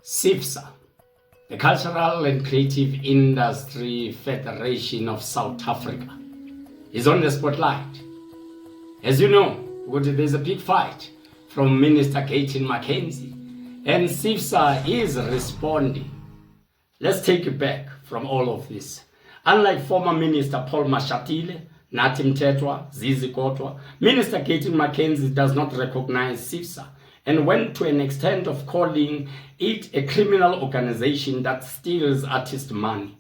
CCIFSA, the Cultural and Creative Industry Federation of South Africa, is on the spotlight. As you know, there's a big fight from Minister Gayton McKenzie, and CCIFSA is responding. Let's take it back from all of this. Unlike former Minister Paul Mashatile, Nathi Mthethwa, Zizi Kodwa, Minister Gayton McKenzie does not recognize CCIFSA and went to an extent of calling it a criminal organization that steals artist money.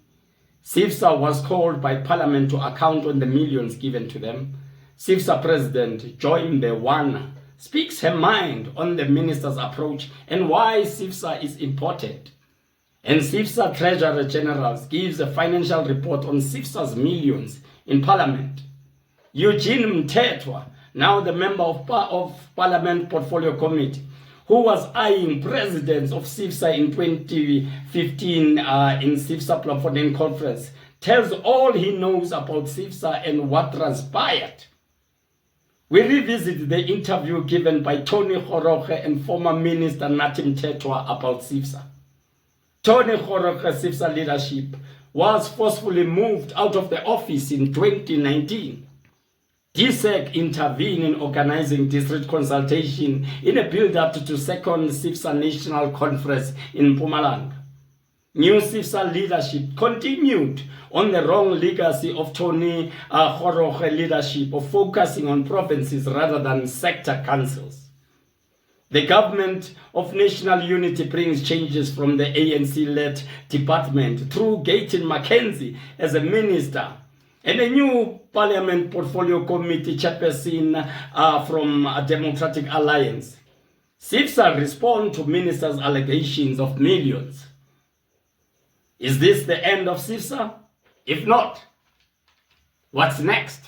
CCIFSA was called by Parliament to account on the millions given to them. CCIFSA President Joy Mbewana speaks her mind on the minister's approach and why CCIFSA is important. And CCIFSA Treasury-General gives a financial report on CCIFSA's millions in Parliament. Zizi Kodwa, now the member of Parliament Portfolio Committee, who was eyeing presidents of CCIFSA in 2015 in CCIFSA Bloemfontein Conference, tells all he knows about CCIFSA and what transpired. We revisit the interview given by Tony Goroge and former Minister Nathi Mthethwa about CCIFSA. Tony Goroge, CCIFSA leadership, was forcefully moved out of the office in 2019. DSEC intervened in organizing district consultation in a build-up to second CCIFSA National Conference in Mpumalanga. New CCIFSA leadership continued on the wrong legacy of Tony Goroge leadership of focusing on provinces rather than sector councils. The government of national unity brings changes from the ANC-led department through Gayton McKenzie as a minister and a new Parliament Portfolio Committee chairperson from a Democratic Alliance. CCIFSA respond to ministers' allegations of millions. Is this the end of CCIFSA? If not, what's next?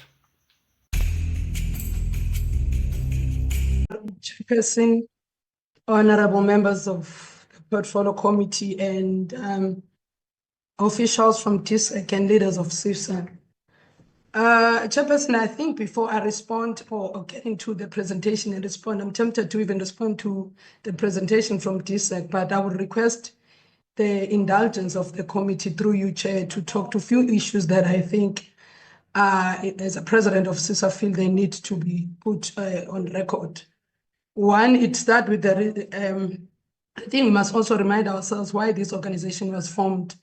Chairperson, honorable members of the Portfolio Committee and officials from DSEC and leaders of CCIFSA. Chairperson, I think before I respond or get into the presentation and respond, I'm tempted to even respond to the presentation from DSEC, but I would request the indulgence of the committee through you, Chair, to talk to a few issues that I think, as a president of CCIFSA, feel they need to be put on record. One, it starts with the, I think we must also remind ourselves why this organization was formed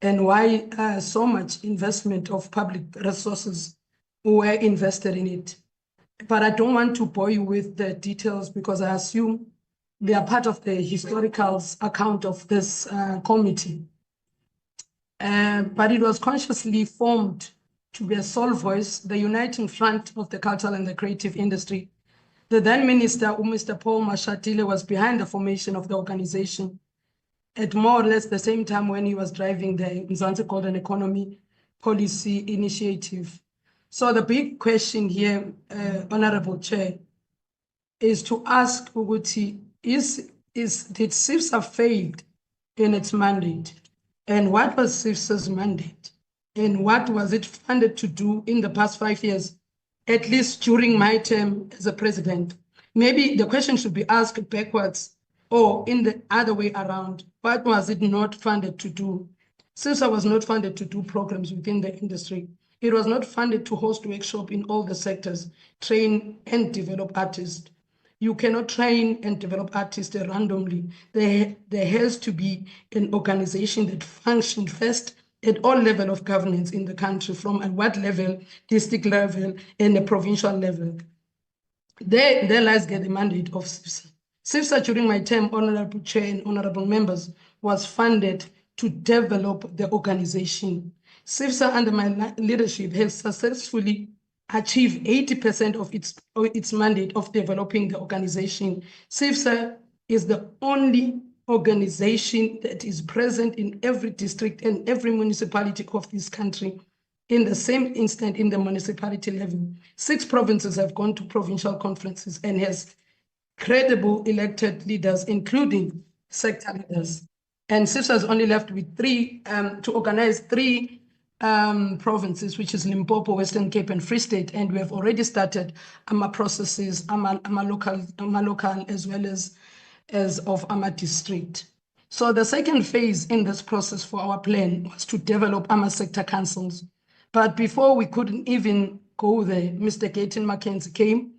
and why so much investment of public resources were invested in it. But I don't want to bore you with the details because I assume they are part of the historical account of this committee. But it was consciously formed to be a sole voice, the uniting front of the cultural and the creative industry. The then minister, Mr. Paul Mashatile, was behind the formation of the organization at more or less the same time when he was driving the Mzansi Golden Economy Policy Initiative. So the big question here, Honorable Chair, is to ask Uguti, did CCIFSA fail in its mandate? And what was CCIFSA's mandate? And what was it funded to do in the past 5 years? At least during my term as a president. Maybe the question should be asked backwards or in the other way around. What was it not funded to do? CCIFSA was not funded to do programs within the industry. It was not funded to host workshops in all the sectors, train and develop artists. You cannot train and develop artists randomly. There has to be an organization that functions first at all levels of governance in the country, from at what level, district level, and the provincial level. There lies the mandate of CCIFSA. CCIFSA, during my term, Honorable Chair and Honorable Members, was funded to develop the organization. CCIFSA, under my leadership, has successfully achieved 80% of its mandate of developing the organization. CCIFSA is the only organization that is present in every district and every municipality of this country in the same instant in the municipality level. 6 provinces have gone to provincial conferences and has credible elected leaders, including sector leaders. And CCIFSA is only left with 3 to organize 3 provinces, which is Limpopo, Western Cape, and Free State. And we have already started processes, local as well as of our district. So the second phase in this process for our plan was to develop AMA sector councils. But before we couldn't even go there, Mr. Gayton McKenzie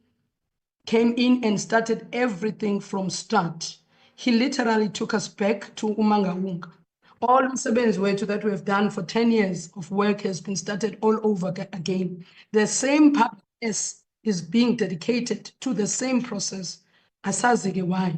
came in and started everything from start. He literally took us back to Umangawunga. All umsebenzi wethu that we have done for 10 years of work has been started all over again. The same public is being dedicated to the same process. Asazi-ke why.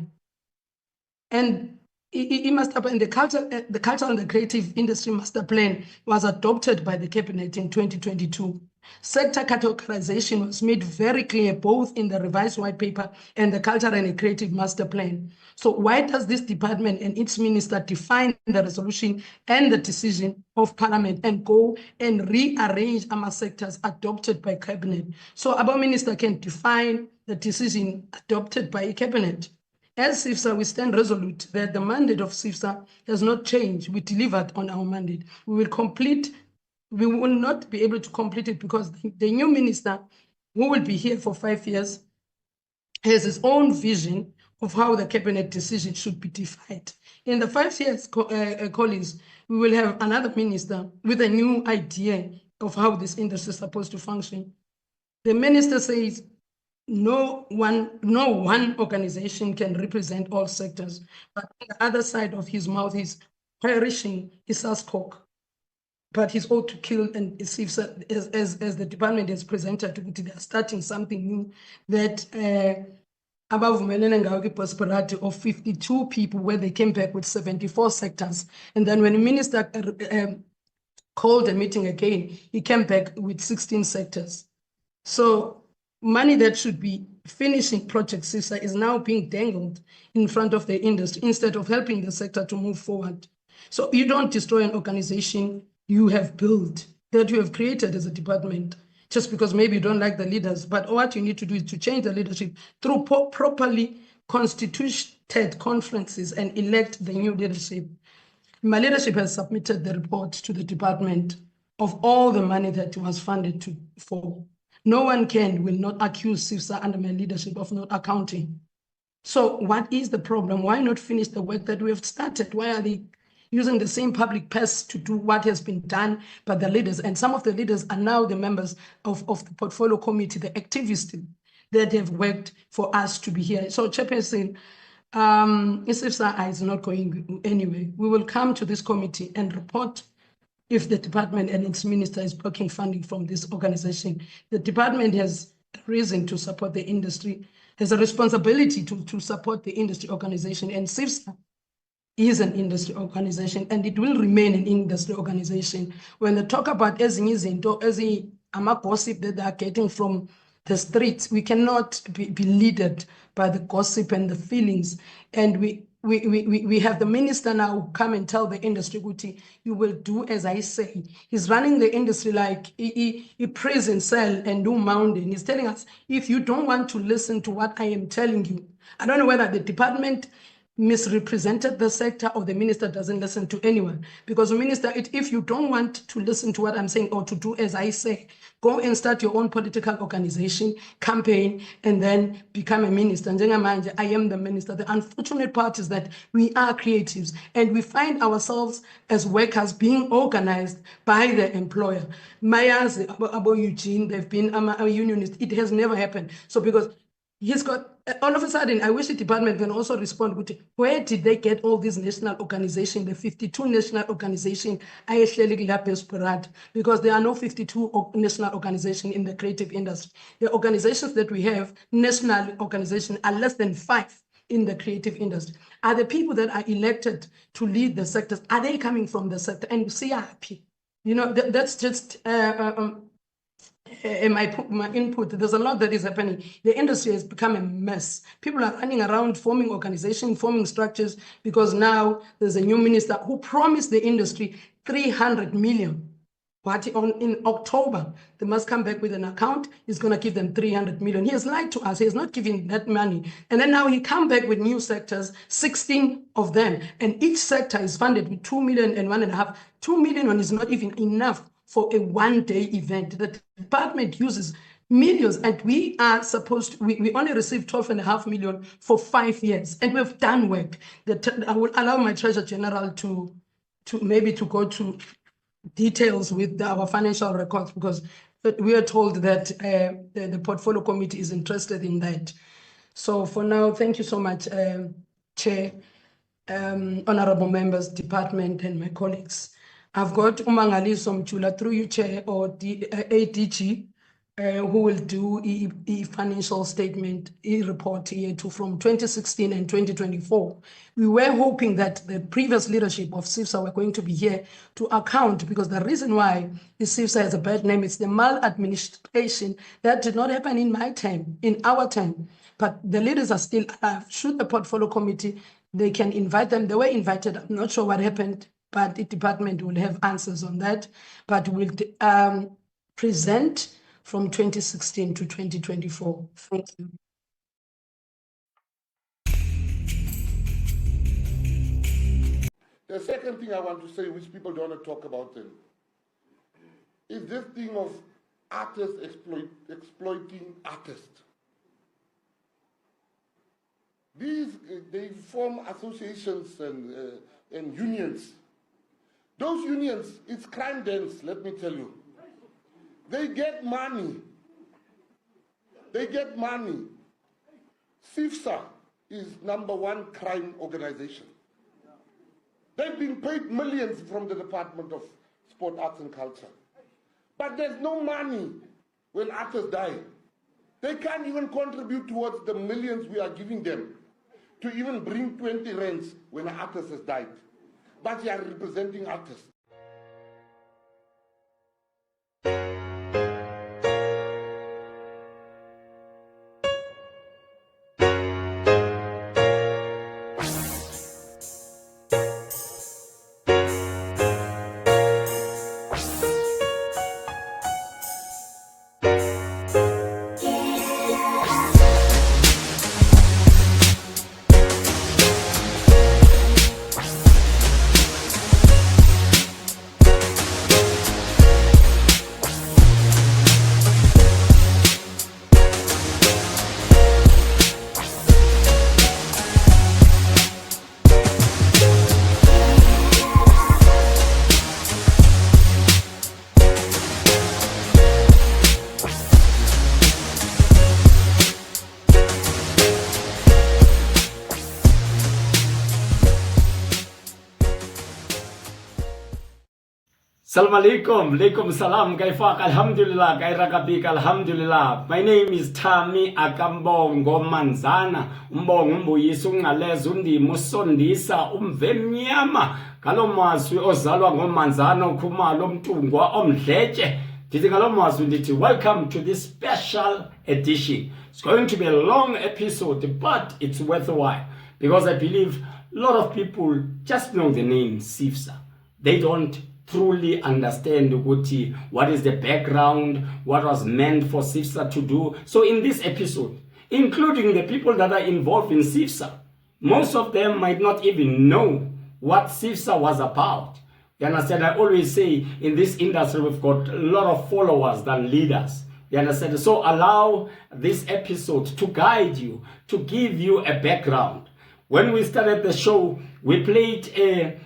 And master plan, the cultural and the creative industry master plan was adopted by the cabinet in 2022. Sector categorization was made very clear both in the revised white paper and the cultural and the creative master plan. So why does this department and its minister define the resolution and the decision of parliament and go and rearrange our sectors adopted by cabinet? So our minister can define the decision adopted by cabinet. As CIFSA, we stand resolute that the mandate of CIFSA has not changed. We delivered on our mandate. We will not be able to complete it because the new minister, who will be here for 5 years, has his own vision of how the cabinet decision should be defined. In the 5 years, colleagues, we will have another minister with a new idea of how this industry is supposed to function. The minister says, no one organization can represent all sectors, but on the other side of his mouth, he's perishing ISASCOC. But he's ought to kill and CIFSA, as the department has presented, they are starting something new that prosperity of 52 people, where they came back with 74 sectors. And then when the minister called a meeting again, he came back with 16 sectors. So money that should be finishing Project CIFSA is now being dangled in front of the industry instead of helping the sector to move forward. So you don't destroy an organization you have built, that you have created as a department, just because maybe you don't like the leaders. But what you need to do is to change the leadership through properly constituted conferences and elect the new leadership. My leadership has submitted the report to the department of all the money that was funded for. No one will not accuse CIFSA under my leadership of not accounting. So what is the problem? Why not finish the work that we have started? Why are they using the same public purse to do what has been done by the leaders? And some of the leaders are now the members of the portfolio committee, the activists that have worked for us to be here. So Chairperson, CIFSA is not going anywhere. We will come to this committee and report if the department and its minister is blocking funding from this organization. The department has reason to support the industry, has a responsibility to support the industry organization, and CIFSA is an industry organization and it will remain an industry organization. When they talk about gossip that they are getting from the streets, we cannot be leaded by the gossip and the feelings. And we have the minister now come and tell the industry, Guti, you will do as I say. He's running the industry like a prison cell and do mountain. He's telling us, if you don't want to listen to what I am telling you, I don't know whether the department misrepresented the sector or the minister doesn't listen to anyone. Because the minister, if you don't want to listen to what I'm saying or to do as I say, go and start your own political organization, campaign, and then become a minister. I am the minister. The unfortunate part is that we are creatives and we find ourselves as workers being organized by the employer. Maya's about Eugene, they've been a unionist. It has never happened. So because he's got, all of a sudden, I wish the department can also respond with, where did they get all these national organizations, the 52 national organizations, because there are no 52 national organizations in the creative industry. The organizations that we have, national organizations, are less than 5 in the creative industry. Are the people that are elected to lead the sectors, are they coming from the sector? And CRP, you know, that's just my input. There's a lot that is happening. The industry has become a mess. People are running around forming organizations, forming structures, because now there's a new minister who promised the industry 300 million. But in October, they must come back with an account. He's going to give them 300 million. He has lied to us. He has not given that money. And then now he come back with new sectors, 16 of them. And each sector is funded with 2 million and 1.5. 2 million is not even enough for a one-day event. The department uses millions, and we are supposed to, we only received 12.5 million for 5 years, and we've done work. I will allow my Treasurer General to maybe to go to details with our financial records, because we are told that the portfolio committee is interested in that. So for now, thank you so much, Chair, honorable members, department, and my colleagues. I've got Umangaliso Mchula through you, Chair, or the ADG, who will do a financial statement, report here to from 2016 and 2024. We were hoping that the previous leadership of CCIFSA were going to be here to account, because the reason why the CCIFSA has a bad name is the maladministration that did not happen in my time, in our time. But the leaders are still alive. Should the portfolio committee, they can invite them. They were invited. I'm not sure what happened, but the department will have answers on that. But we'll present from 2016 to 2024. Thank you. The second thing I want to say, which people don't want to talk about them, is this thing of artists exploiting artists. They form associations and unions. Those unions, it's crime dens, let me tell you. They get money. They get money. CCIFSA is #1 crime organization. They've been paid millions from the Department of Sport, Arts and Culture. But there's no money when artists die. They can't even contribute towards the millions we are giving them to even bring 20 rands when an artist has died. But they are representing artists. Salam alaikum, alaikum salam, kaifak, alhamdulillah, kairakabik, alhamdulillah. My name is Tami Akambongo Manzana, Mbuyisa ungaleza undima usondisa umvemnyama, ngalo mazwi ozalwa ngomanzana okhumalo omntungwa omdletshe. Ndithi ngalo mazwi ndithi welcome to this special edition. It's going to be a long episode, but it's worthwhile, because I believe a lot of people just know the name CCIFSA. They don't truly understand what is the background, what was meant for CCIFSA to do. So in this episode, including the people that are involved in CCIFSA, most of them might not even know what CCIFSA was about. You understand? I always say in this industry we've got a lot of followers than leaders. You understand? So allow this episode to guide you, to give you a background. When we started the show, we played a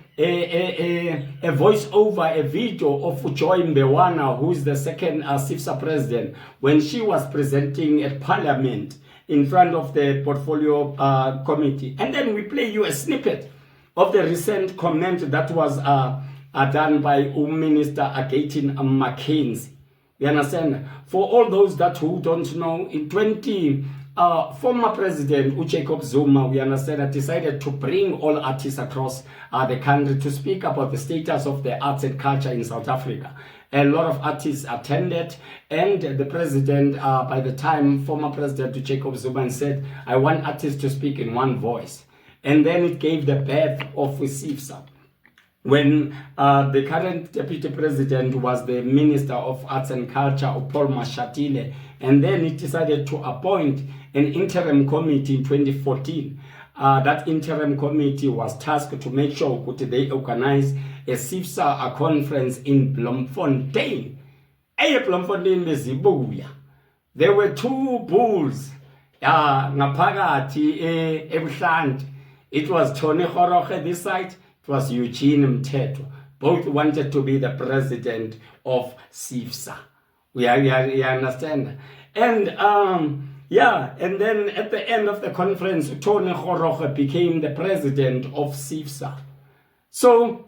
voiceover, a video of Joy Mbewana, who is the second CCIFSA president, when she was presenting at Parliament in front of the portfolio committee. And then we play you a snippet of the recent comment that was done by Minister Gayton McKenzie. You understand? For all those that who don't know, in former President Jacob Zuma, we understand, decided to bring all artists across the country to speak about the status of the arts and culture in South Africa. A lot of artists attended, and the president, by the time, former President Jacob Zuma said, I want artists to speak in one voice. And then it gave the birth of CCIFSA. When the current deputy president was the Minister of Arts and Culture, Paul Mashatile, and then he decided to appoint an interim committee in 2014. That interim committee was tasked to make sure that they organize a CCIFSA conference in Bloemfontein. Bloemfontein bezibuya. there were two bulls ngaphakathi ebuhlanti. It was Tony Goroge this side, it was Eugene Mthethwa. Both wanted to be the president of CCIFSA. You understand? And and then at the end of the conference, Tony Goroge became the president of CCIFSA. So,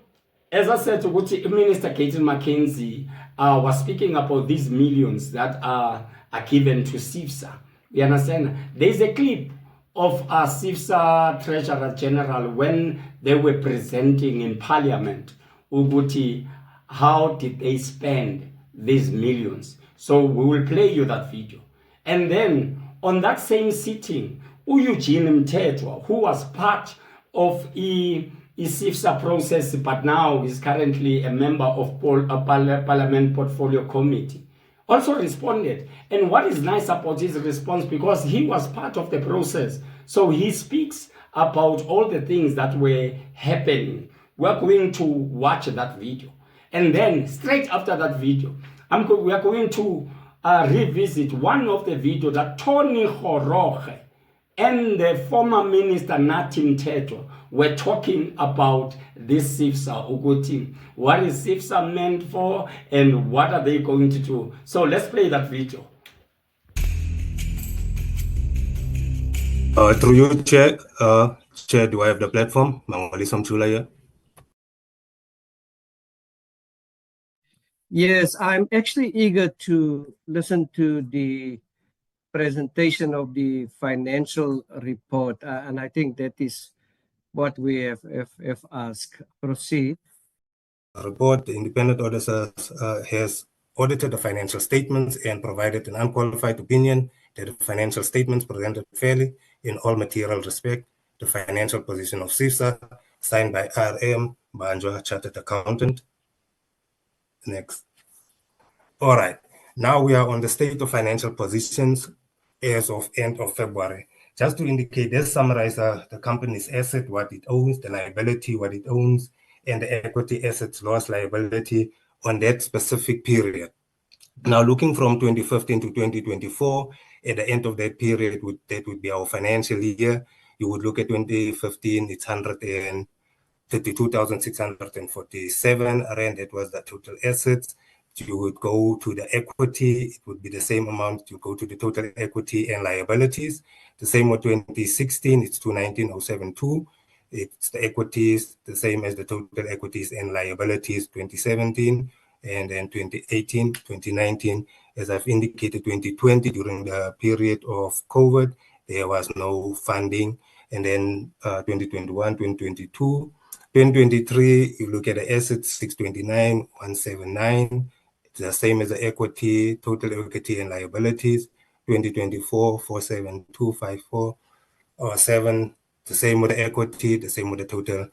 as I said, Minister Gayton McKenzie was speaking about these millions that are given to CCIFSA. You understand? There's a clip of CCIFSA Treasury-General when they were presenting in Parliament, Uguti, how did they spend these millions? So we will play you that video. And then on that same sitting, Eugene Mthethwa, who was part of the CCIFSA process, but now is currently a member of Parliament Portfolio Committee, also responded. And what is nice about his response, because he was part of the process, so he speaks about all the things that were happening. We're going to watch that video. And then straight after that video, we are going to revisit one of the videos that Tony Goroge and the former Minister Nathi Mthethwa were talking about this CCIFSA, Uguti. What is CCIFSA meant for and what are they going to do? So let's play that video. Through you, Chair. Chair, do I have the platform? Mangoli Samchula here. Yes, I'm actually eager to listen to the presentation of the financial report, and I think that is what we have asked. Proceed. Report, the independent auditor has audited the financial statements and provided an unqualified opinion that the financial statements presented fairly in all material respect the financial position of CCIFSA, signed by RM Banjo, Chartered Accountant. Next. All right. Now we are on the state of financial positions as of end of February. Just to indicate, let's summarize the company's asset, what it owns, the liability, what it owns, and the equity assets, loss, liability on that specific period. Now, looking from 2015 to 2024, at the end of that period, that would be our financial year. You would look at 2015, it's 132,647 rand. That was the total assets. You would go to the equity, it would be the same amount. You go to the total equity and liabilities. The same with 2016, it's 219,072. It's the equities, the same as the total equities and liabilities, 2017. And then 2018, 2019, as I've indicated, 2020, during the period of COVID, there was no funding. And then 2021, 2022, 2023, you look at the assets, 629,179. It's the same as the equity, total equity and liabilities. 2024, 47254 or 7. The same with the equity, the same with the total.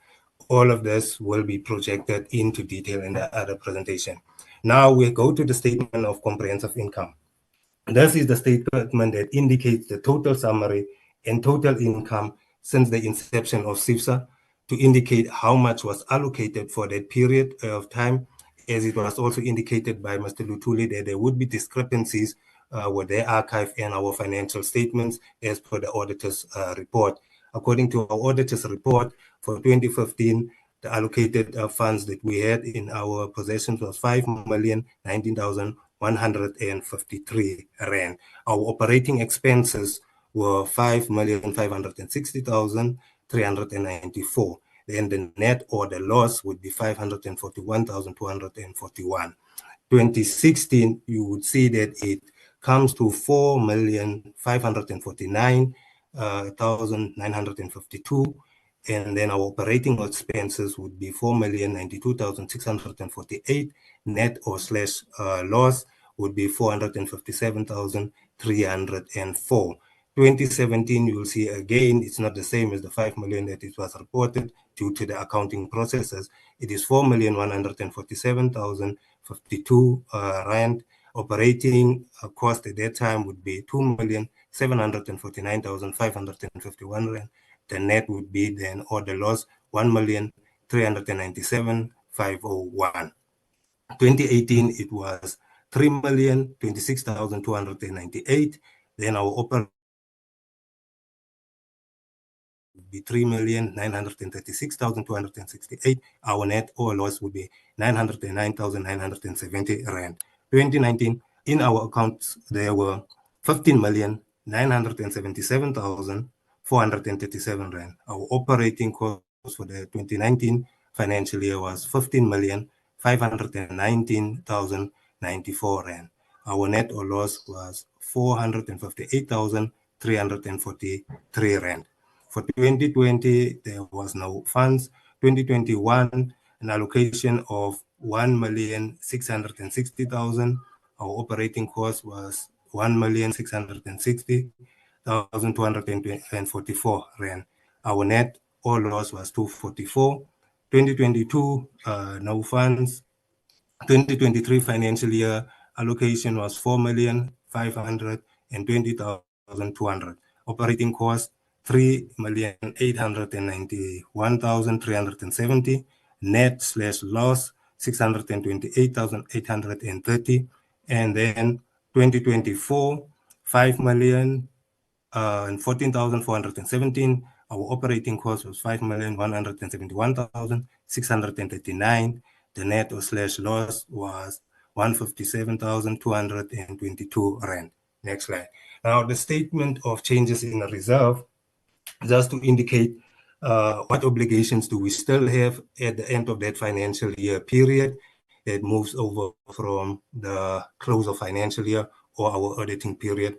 All of this will be projected into detail in the other presentation. Now we go to the statement of comprehensive income. This is the statement that indicates the total summary and total income since the inception of CCIFSA, to indicate how much was allocated for that period of time, as it was also indicated by Mr. Lutuli that there would be discrepancies with their archive and our financial statements as per the auditor's report. According to our auditor's report for 2015, the allocated funds that we had in our possessions was 5,019,153 rand. Our operating expenses were 5,560,394. Then the net or the loss would be 541,241. 2016, you would see that it comes to 4,549,952. And then our operating expenses would be 4,092,648. Net or slash loss would be 457,304. 2017, you will see again, it's not the same as the 5 million that it was reported due to the accounting processes. It is 4,147,052 rand. Operating cost at that time would be 2,749,551 rand. The net would be then, or the loss, 1,397,501. 2018, it was 3,026,298. Then our operating would be 3,936,268. Our net or loss would be 909,970 rand. 2019, in our accounts, there were 15,977,437 rand. Our operating cost for the 2019 financial year was 15,519,094 rand. Our net or loss was 458,343 rand. For 2020, there was no funds. 2021, an allocation of 1,660,000. Our operating cost was 1,660,244 rand. Our net or loss was 244. 2022, no funds. 2023 financial year allocation was 4,520,200. Operating cost 3,891,370. Net/loss 628,830. And then 2024, 5,014,417. Our operating cost was 5,171,639. The net or/loss was 157,222 rand. Next slide. Now the statement of changes in the reserve, just to indicate what obligations do we still have at the end of that financial year period that moves over from the close of financial year or our auditing period.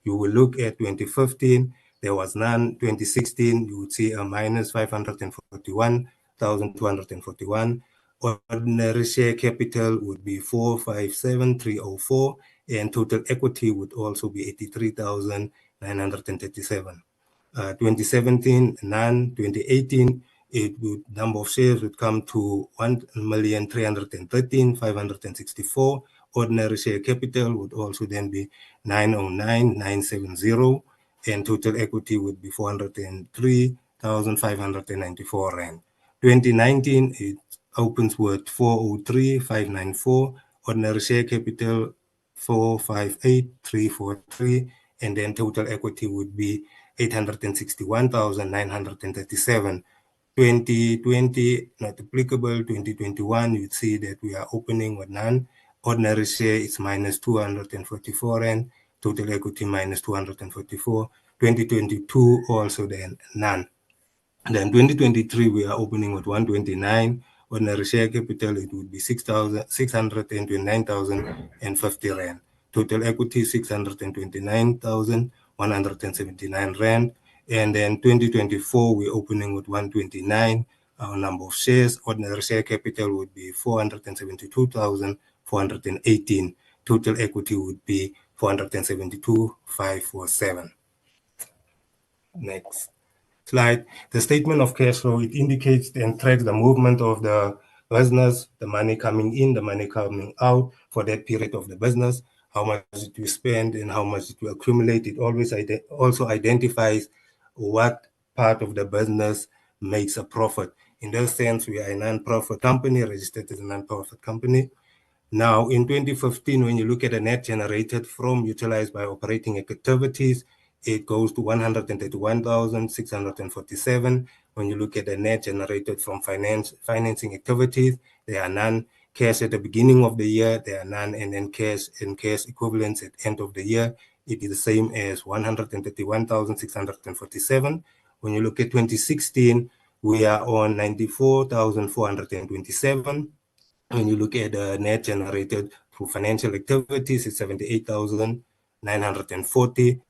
You will look at 2015, there was none. 2016, you would see a minus 541,241. Ordinary share capital would be 457,304, and total equity would also be 83,937. 2017, none. 2018, number of shares would come to 1,313,564. Ordinary share capital would also then be 909,970, and total equity would be 403,594 rand. 2019, it opens with 403,594. Ordinary share capital 458,343, and then total equity would be 861,937. 2020 not applicable. 2021, you'd see that we are opening with none. Ordinary share is minus 244 rand. Total equity minus 244. 2022 also then none. Then 2023 we are opening with 129. Ordinary share capital, it would be 629,050 rand. Total equity 629,179 rand. And then 2024 we're opening with 129. Our number of shares, ordinary share capital would be 472,418. Total equity would be 472,547. Next slide. The statement of cash flow, it indicates and tracks the movement of the business, the money coming in, the money coming out for that period of the business, how much it will spend and how much it will accumulate. It always also identifies what part of the business makes a profit. In that sense, we are a non-profit company, registered as a non-profit company. Now, in 2015, when you look at the net generated from utilized by operating activities, it goes to 131,647. When you look at the net generated from financing activities, there are none. Cash at the beginning of the year, there are none, and then cash and cash equivalents at end of the year, it is the same as 131,647. When you look at 2016, we are on 94,427. When you look at the net generated through financial activities, it's 78,940.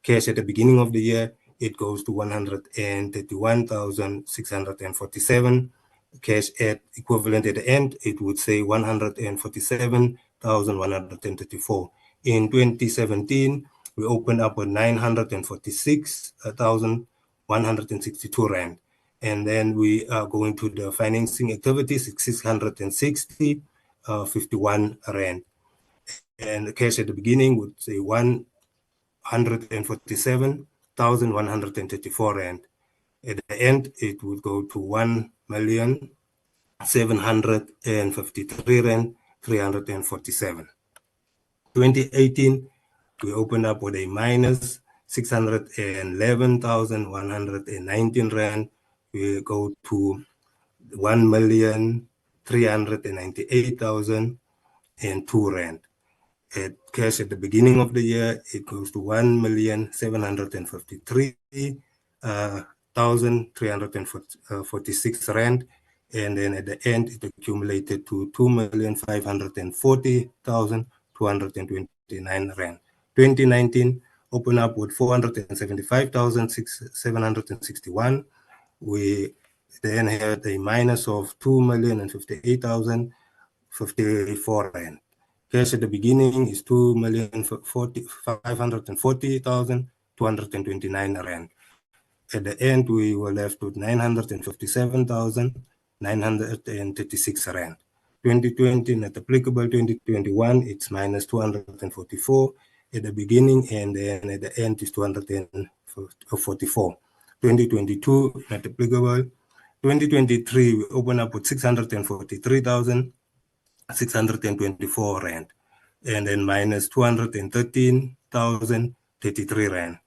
Cash at the beginning of the year, it goes to 131,647. Cash at equivalent at the end, it would say 147,134. In 2017, we opened up with 946,162 rand. And then we are going to the financing activities, 660, 51 rand. And the cash at the beginning would say 147,134 rand. At the end, it would go to 1,753,347. 2018, we opened up with a minus 611,119 rand. We go to 1,398,002 rand. At cash at the beginning of the year, it goes to 1,753,346 rand, and then at the end it accumulated to 2,540,229 rand. 2019 open up with 475,761. We then had a minus of 2,058,054 rand. Cash at the beginning is 2,540,229 rand. At the end, we were left with 957,936 rand. 2020 not applicable. 2021 it's minus 244 at the beginning, and then at the end is 244. 2022 not applicable. 2023 we open up with 643,624 rand, and then minus 213,033 rand.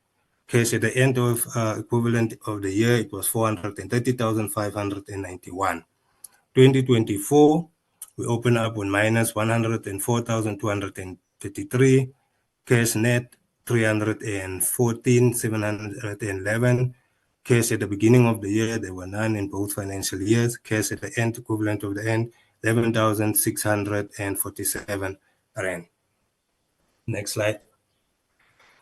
Cash at the end of equivalent of the year, it was 430,591. 2024, we open up with minus 104,233. Cash net 314,711. Cash at the beginning of the year, there were none in both financial years. Cash at the end, equivalent of the end, 11,647 rand. Next slide.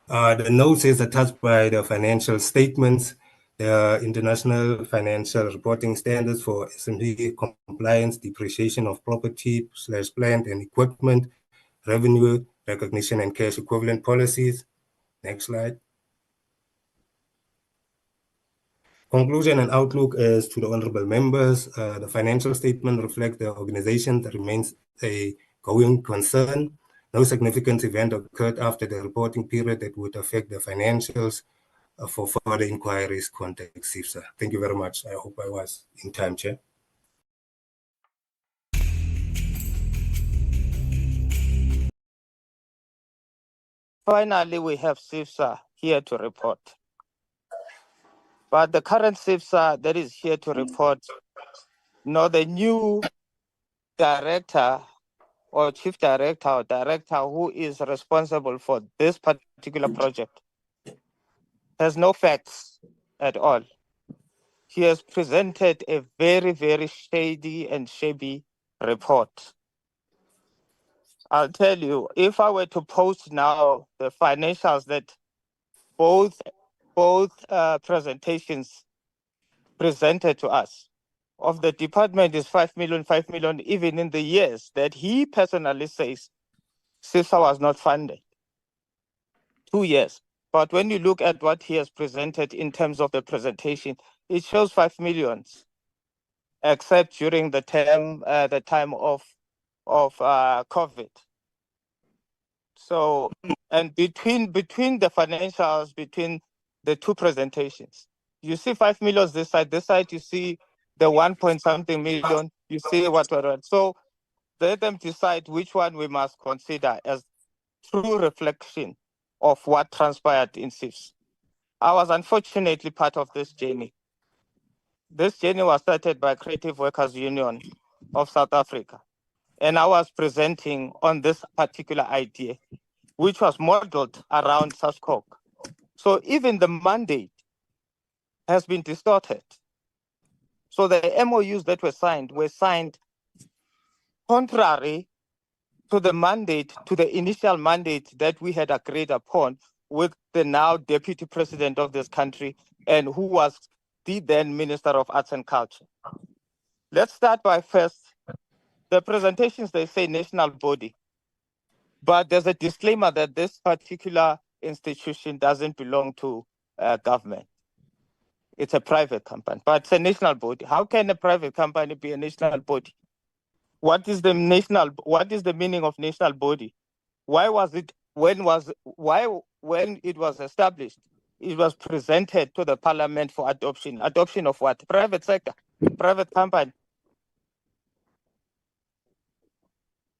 The notes is attached by the financial statements, the International Financial Reporting Standards for SME compliance, depreciation of property / plant and equipment, revenue recognition and cash equivalent policies. Next slide. Conclusion and outlook as to the honorable members. The financial statement reflects the organization that remains a going concern. No significant event occurred after the reporting period that would affect the financials. For further inquiries, contact CCIFSA. Thank you very much. I hope I was in time, Chair. Finally, we have CCIFSA here to report. But the current CCIFSA that is here to report, the new director or chief director or director who is responsible for this particular project has no facts at all. He has presented a very, very shady and shabby report. I'll tell you, if I were to post now the financials that both presentations presented to us of the department is 5 million, even in the years that he personally says CCIFSA was not funded. 2 years. But when you look at what he has presented in terms of the presentation, it shows 5 million, except during the time of COVID. So, and between the financials, between the two presentations, you see 5 million this side you see the 1-point-something million, you see what. So let them decide which one we must consider as true reflection of what transpired in CCIFSA. I was unfortunately part of this journey. This journey was started by Creative Workers Union of South Africa. And I was presenting on this particular idea, which was modeled around SASCOC. So even the mandate has been distorted. So the MOUs that were signed contrary to the mandate, to the initial mandate that we had agreed upon with the now Deputy President of this country and who was the then Minister of Arts and Culture. Let's start by first, the presentations, they say national body, but there's a disclaimer that this particular institution doesn't belong to government. It's a private company, but it's a national body. How can a private company be a national body? What is the meaning of national body? When it was established, it was presented to the parliament for adoption. Adoption of what? Private sector, private company.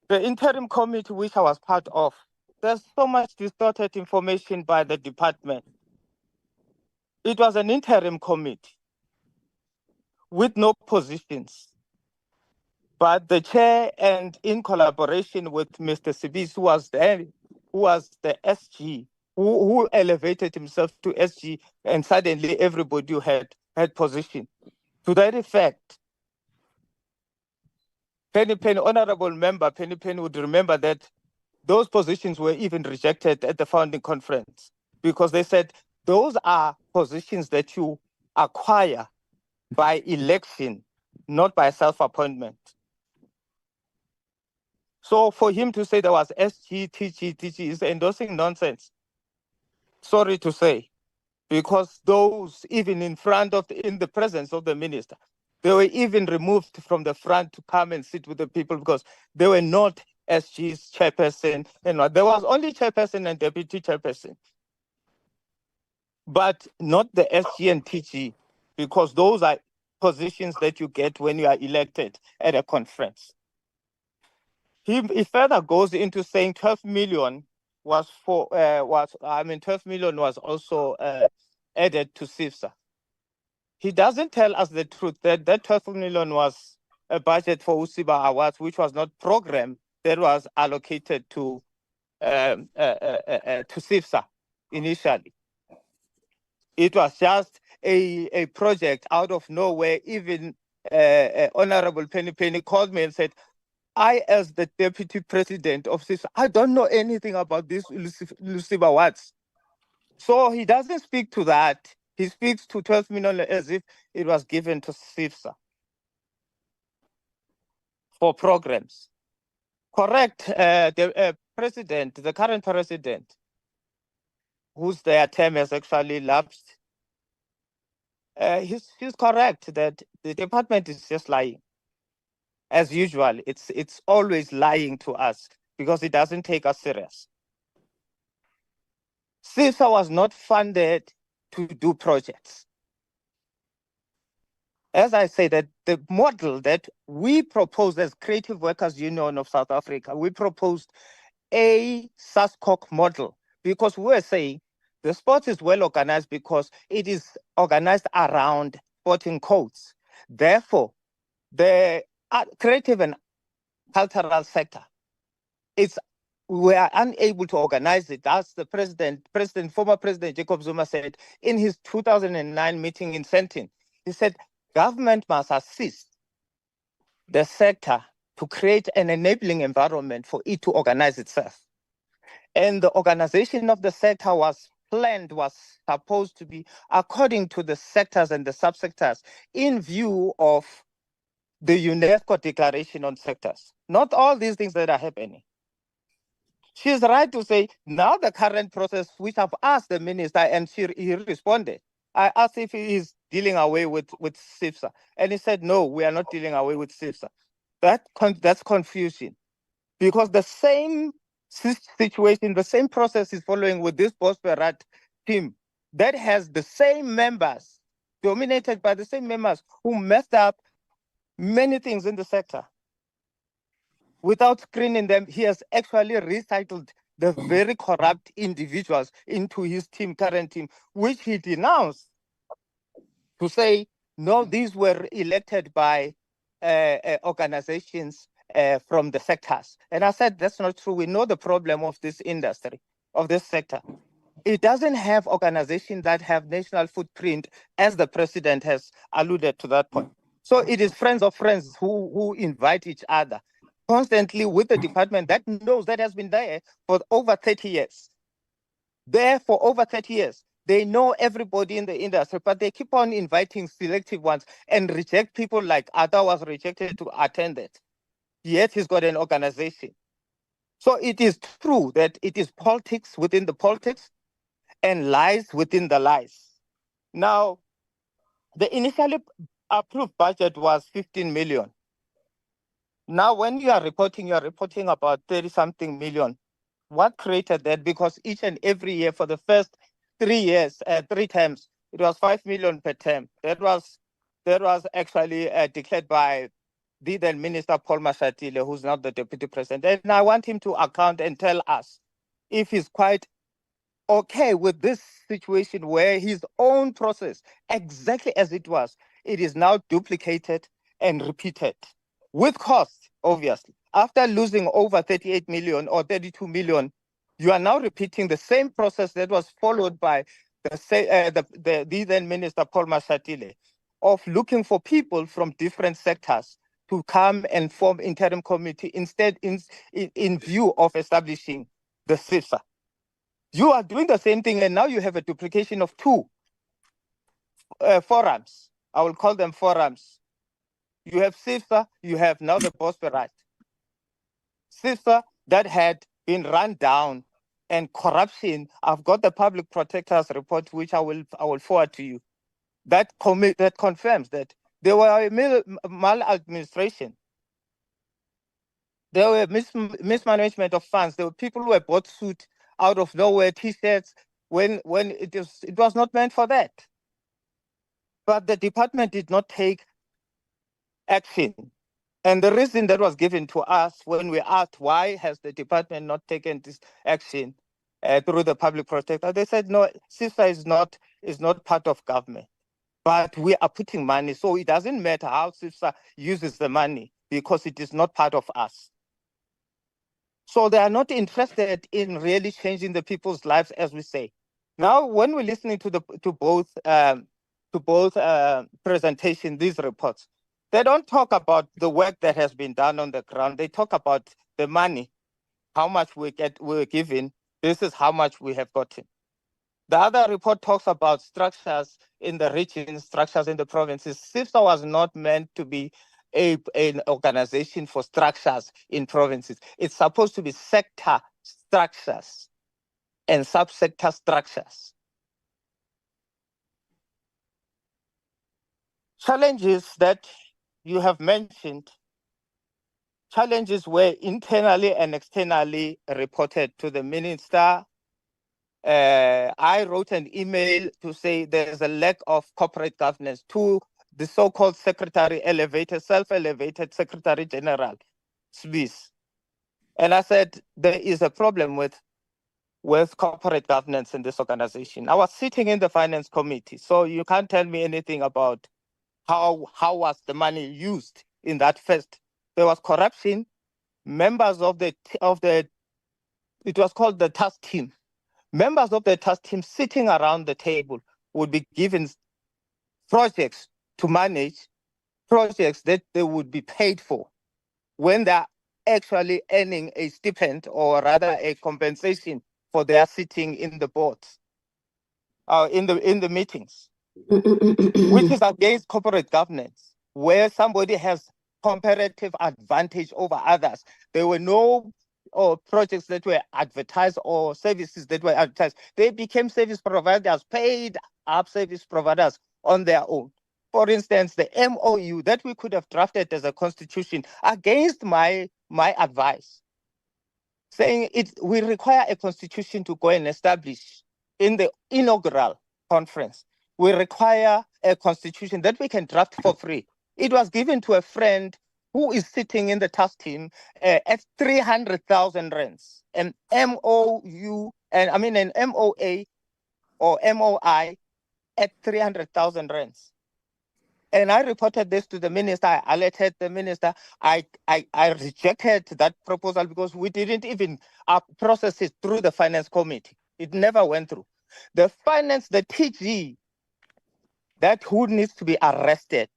The interim committee, which I was part of, there's so much distorted information by the department. It was an interim committee with no positions. But the chair, and in collaboration with Mr. Sibis, who was the SG, who elevated himself to SG, and suddenly everybody had position. To that effect, Honorable Member Penny would remember that those positions were even rejected at the founding conference because they said those are positions that you acquire by election, not by self-appointment. So for him to say there was SG, TG is endorsing nonsense. Sorry to say, because those, even in the presence of the minister, they were even removed from the front to come and sit with the people because they were not SG's chairperson. There was only chairperson and deputy chairperson, but not the SG and TG, because those are positions that you get when you are elected at a conference. He further goes into saying 12 million was 12 million was also added to CCIFSA. He doesn't tell us the truth that 12 million was a budget for Usiba Awards, which was not programmed, that was allocated to CCIFSA initially. It was just a project out of nowhere. Even Honorable Penny called me and said, I, as the deputy president of CCIFSA, I don't know anything about this Luciba Awards. So he doesn't speak to that. He speaks to 12 million as if it was given to CCIFSA for programs. Correct. The current president, whose their term has actually lapsed, he's correct that the department is just lying. As usual, it's always lying to us because it doesn't take us serious. CCIFSA was not funded to do projects. As I say, that the model that we proposed as Creative Workers Union of South Africa, we proposed a SASCOC model because we were saying the sport is well organized because it is organized around sporting codes. Therefore, the creative and cultural sector, we are unable to organize it. As the former President Jacob Zuma said in his 2009 meeting in Sentin, he said, government must assist the sector to create an enabling environment for it to organize itself. And the organization of the sector was supposed to be according to the sectors and the subsectors in view of the UNESCO Declaration on Sectors. Not all these things that are happening. She's right to say, now the current process, which I've asked the minister and he responded. I asked if he is dealing away with CCIFSA. And he said, no, we are not dealing away with CCIFSA. That's confusion. Because the same situation, the same process is following with this Bosperat team that has the same members, dominated by the same members who messed up many things in the sector. Without screening them, he has actually recycled the very corrupt individuals into his current team, which he denounced to say, no, these were elected by organizations from the sectors. And I said, that's not true. We know the problem of this industry, of this sector. It doesn't have organizations that have national footprint, as the president has alluded to that point. So it is friends of friends who invite each other constantly with the department that knows that has been there for over 30 years. There for over 30 years. They know everybody in the industry, but they keep on inviting selective ones and reject people like Ada was rejected to attend it. Yet he's got an organization. So it is true that it is politics within the politics and lies within the lies. Now, the initially approved budget was 15 million. Now, when you are reporting about 30-something million. What created that? Because each and every year for the first 3 years, 3 terms, it was 5 million per term. That was actually declared by the then Minister Paul Mashatile, who's now the Deputy President. And I want him to account and tell us if he's quite okay with this situation where his own process, exactly as it was, it is now duplicated and repeated with cost, obviously. After losing over 38 million or 32 million, you are now repeating the same process that was followed by the then Minister Paul Mashatile of looking for people from different sectors to come and form interim committee instead in view of establishing the CCIFSA. You are doing the same thing, and now you have a duplication of two forums. I will call them forums. You have CCIFSA, you have now the Bosperite. CCIFSA that had been run down, and corruption. I've got the public protector's report, which I will forward to you. That confirms that there were maladministration. There were mismanagement of funds. There were people who were bought suit out of nowhere, T-shirts, when it was not meant for that. But the department did not take action. And the reason that was given to us when we asked why has the department not taken this action through the public protector, they said, no, CCIFSA is not part of government. But we are putting money, so it doesn't matter how CCIFSA uses the money because it is not part of us. So they are not interested in really changing the people's lives, as we say. Now, when we're listening to both presentations, these reports, they don't talk about the work that has been done on the ground. They talk about the money, how much we're given. This is how much we have gotten. The other report talks about structures in the regions, structures in the provinces. CCIFSA was not meant to be an organization for structures in provinces. It's supposed to be sector structures and subsector structures. Challenges that you have mentioned, challenges were internally and externally reported to the minister. I wrote an email to say there's a lack of corporate governance to the so-called self-elevated Secretary-General, SBIS. And I said, there is a problem with corporate governance in this organization. I was sitting in the finance committee, so you can't tell me anything about how was the money used in that first. There was corruption. Members of it was called the task team. Members of the task team sitting around the table would be given projects to manage, projects that they would be paid for when they're actually earning a stipend or rather a compensation for their sitting in the boards, in the meetings, which is against corporate governance, where somebody has comparative advantage over others. There were no projects that were advertised or services that were advertised. They became service providers, paid up service providers on their own. For instance, the MOU that we could have drafted as a constitution against my advice, saying we require a constitution to go and establish in the inaugural conference. We require a constitution that we can draft for free. It was given to a friend who is sitting in the task team at 300,000 rands, an MOU, an MOA or MOI at 300,000 rands. And I reported this to the minister. I alerted the minister. I rejected that proposal because we didn't even process it through the finance committee. It never went through. The TG, that who needs to be arrested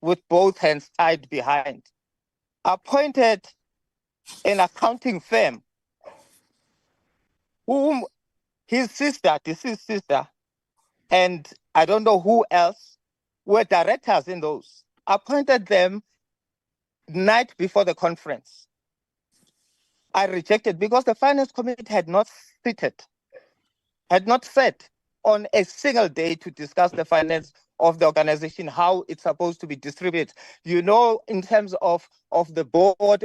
with both hands tied behind, appointed an accounting firm whom his sister, deceased sister, and I don't know who else were directors in those, appointed them night before the conference. I rejected because the finance committee had not sat on a single day to discuss the finance of the organization, how it's supposed to be distributed. You know, in terms of the board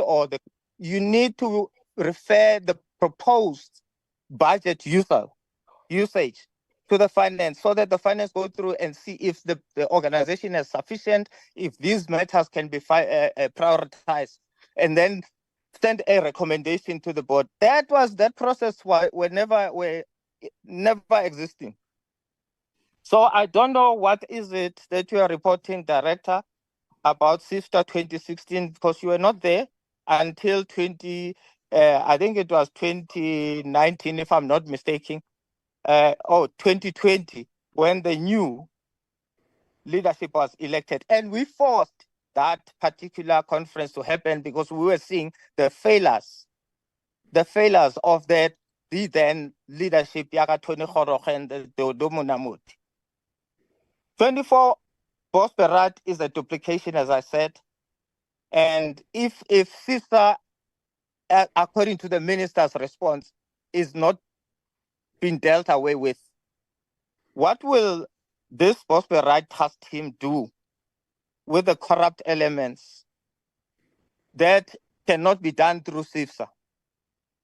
you need to refer the proposed budget usage to the finance so that the finance go through and see if the organization is sufficient, if these matters can be prioritized. And then send a recommendation to the board. That process were never existing. So I don't know what is it that you are reporting, Director, about CIFSA 2016, because you were not there until I think it was 2019, if I'm not mistaken, 2020, when the new leadership was elected. And we forced that particular conference to happen because we were seeing the failures of the then leadership, Yaka Tony Khoroge and the Domo Namuti. 24 Bosberat is a duplication, as I said. And if CIFSA, according to the minister's response, is not being dealt away with, what will this Bosberat task team do with the corrupt elements that cannot be done through CIFSA?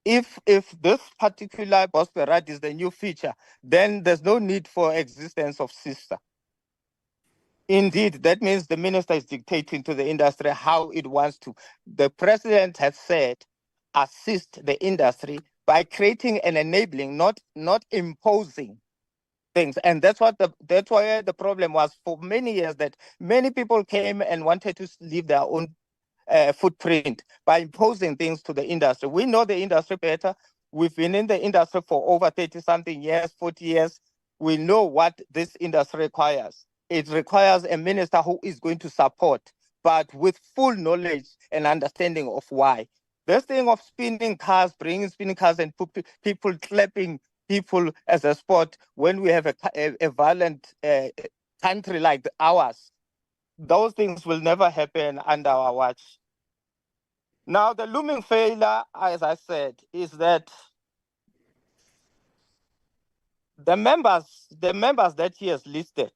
If this particular Bosberat is the new feature, then there's no need for existence of CIFSA. Indeed, that means the minister is dictating to the industry how it wants to. The president has said, assist the industry by creating and enabling, not imposing things. And that's why the problem was for many years, that many people came and wanted to leave their own footprint by imposing things to the industry. We know the industry better. We've been in the industry for over 30-something years, 40 years. We know what this industry requires. It requires a minister who is going to support, but with full knowledge and understanding of why. This thing of bringing spinning cars and people clapping people as a sport when we have a violent country like ours, those things will never happen under our watch. Now, the looming failure, as I said, is that the members that he has listed,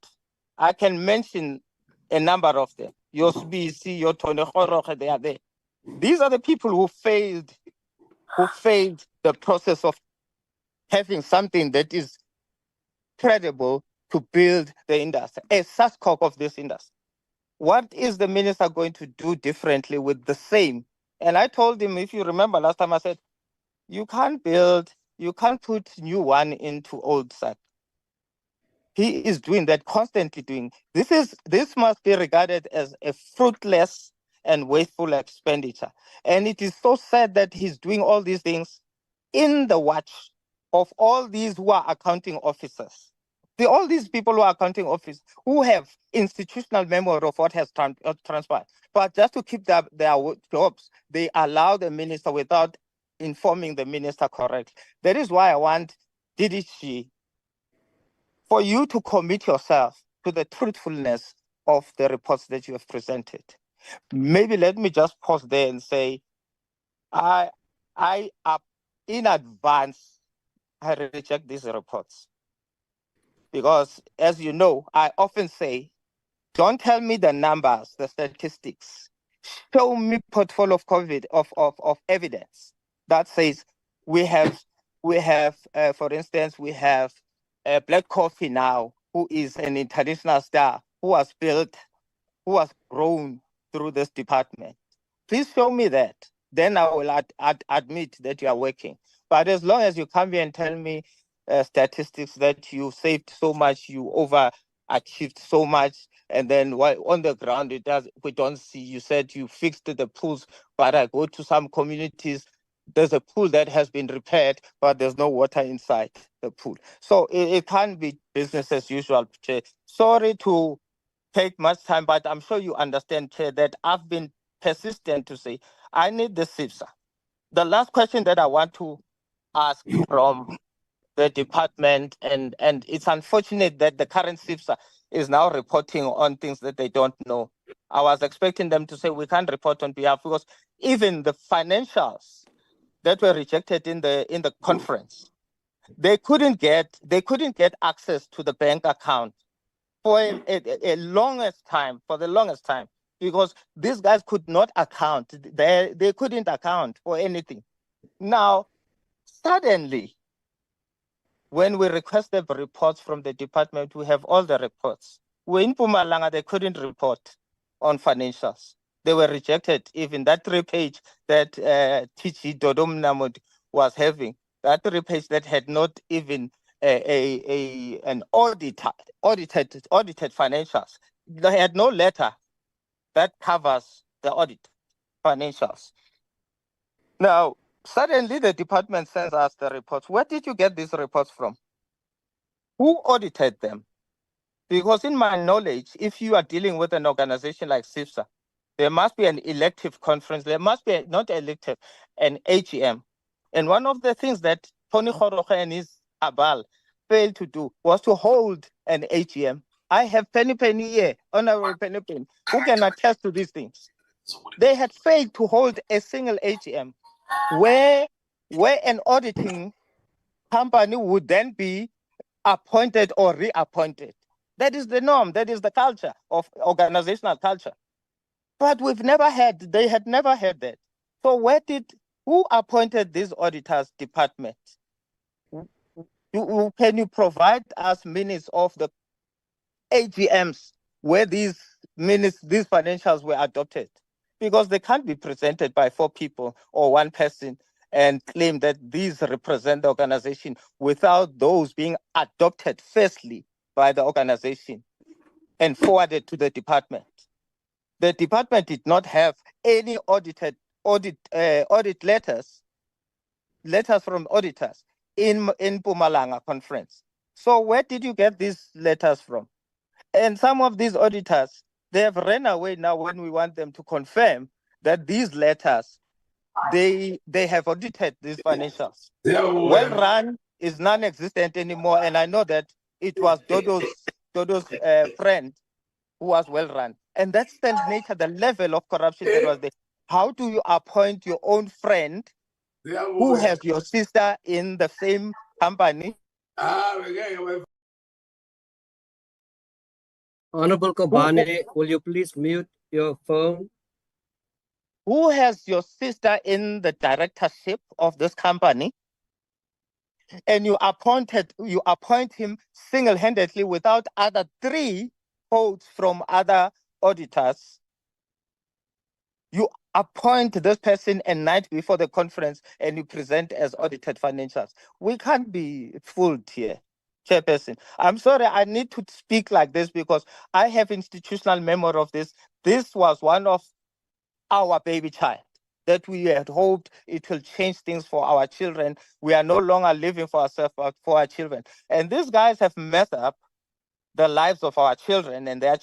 I can mention a number of them. Your SBC, your Tony Khoroge, they are there. These are the people who failed the process of having something that is credible to build the industry, a SASCOC of this industry. What is the minister going to do differently with the same? And I told him, if you remember last time, I said, you can't put new one into old SAC. He is doing that, constantly doing. This must be regarded as a fruitless and wasteful expenditure. And it is so sad that he's doing all these things in the watch of all these who are accounting officers. All these people who are accounting officers who have institutional memory of what has transpired. But just to keep their jobs, they allow the minister without informing the minister correctly. That is why I want DDG for you to commit yourself to the truthfulness of the reports that you have presented. Maybe let me just pause there and say, I in advance, I reject these reports. Because as you know, I often say, don't tell me the numbers, the statistics. Show me portfolio of COVID of evidence that says we have, for instance, we have Black Coffee now, who is an international star, who was grown through this department. Please show me that. Then I will admit that you are working. But as long as you come here and tell me statistics that you saved so much, you overachieved so much, and then on the ground we don't see. You said you fixed the pools, but I go to some communities, there's a pool that has been repaired, but there's no water inside the pool. So it can't be business as usual, Chair. Sorry to take much time, but I'm sure you understand, Chair, that I've been persistent to say I need the CIFSA. The last question that I want to ask from the department, and it's unfortunate that the current CIFSA is now reporting on things that they don't know. I was expecting them to say we can't report on behalf, because even the financials that were rejected in the conference, they couldn't get access to the bank account for the longest time, because these guys could not account. They couldn't account for anything. Now, suddenly, when we requested reports from the department, we have all the reports. We're in Mpumalanga, they couldn't report on financials. They were rejected. Even that 3-page that TG Dodom Namod was having, that 3-page that had not even an audited financials. They had no letter that covers the audit financials. Now, suddenly the department sends us the reports. Where did you get these reports from? Who audited them? Because in my knowledge, if you are dealing with an organization like CCIFSA, there must be an elective conference. There must be, not elective, an AGM. And one of the things that Tony Kgoroge and his Abal failed to do was to hold an AGM. I have Penny here, Honorable Penny, who can attest to these things. They had failed to hold a single AGM where an auditing company would then be appointed or reappointed. That is the norm. That is the culture of organizational culture. But they had never had that. So who appointed this auditors department? Can you provide us minutes of the AGMs where these financials were adopted? Because they can't be presented by 4 people or 1 person and claim that these represent the organization without those being adopted firstly by the organization and forwarded to the department. The department did not have any audit letters from auditors in Mpumalanga conference. So where did you get these letters from? And some of these auditors, they have ran away now when we want them to confirm that these letters, they have audited these financials. Well run is non-existent anymore, and I know that it was Dodo's friend who was well run. And that's the nature, the level of corruption that was there. How do you appoint your own friend who has your sister in the same company? Honorable Kobane, will you please mute your phone? Who has your sister in the directorship of this company? And you appoint him single-handedly without other 3 votes from other auditors. You appoint this person a night before the conference and you present as audited financials. We can't be fooled here, Chairperson. I'm sorry, I need to speak like this because I have institutional memory of this. This was one of our baby child that we had hoped it will change things for our children. We are no longer living for ourselves, but for our children. And these guys have messed up the lives of our children and their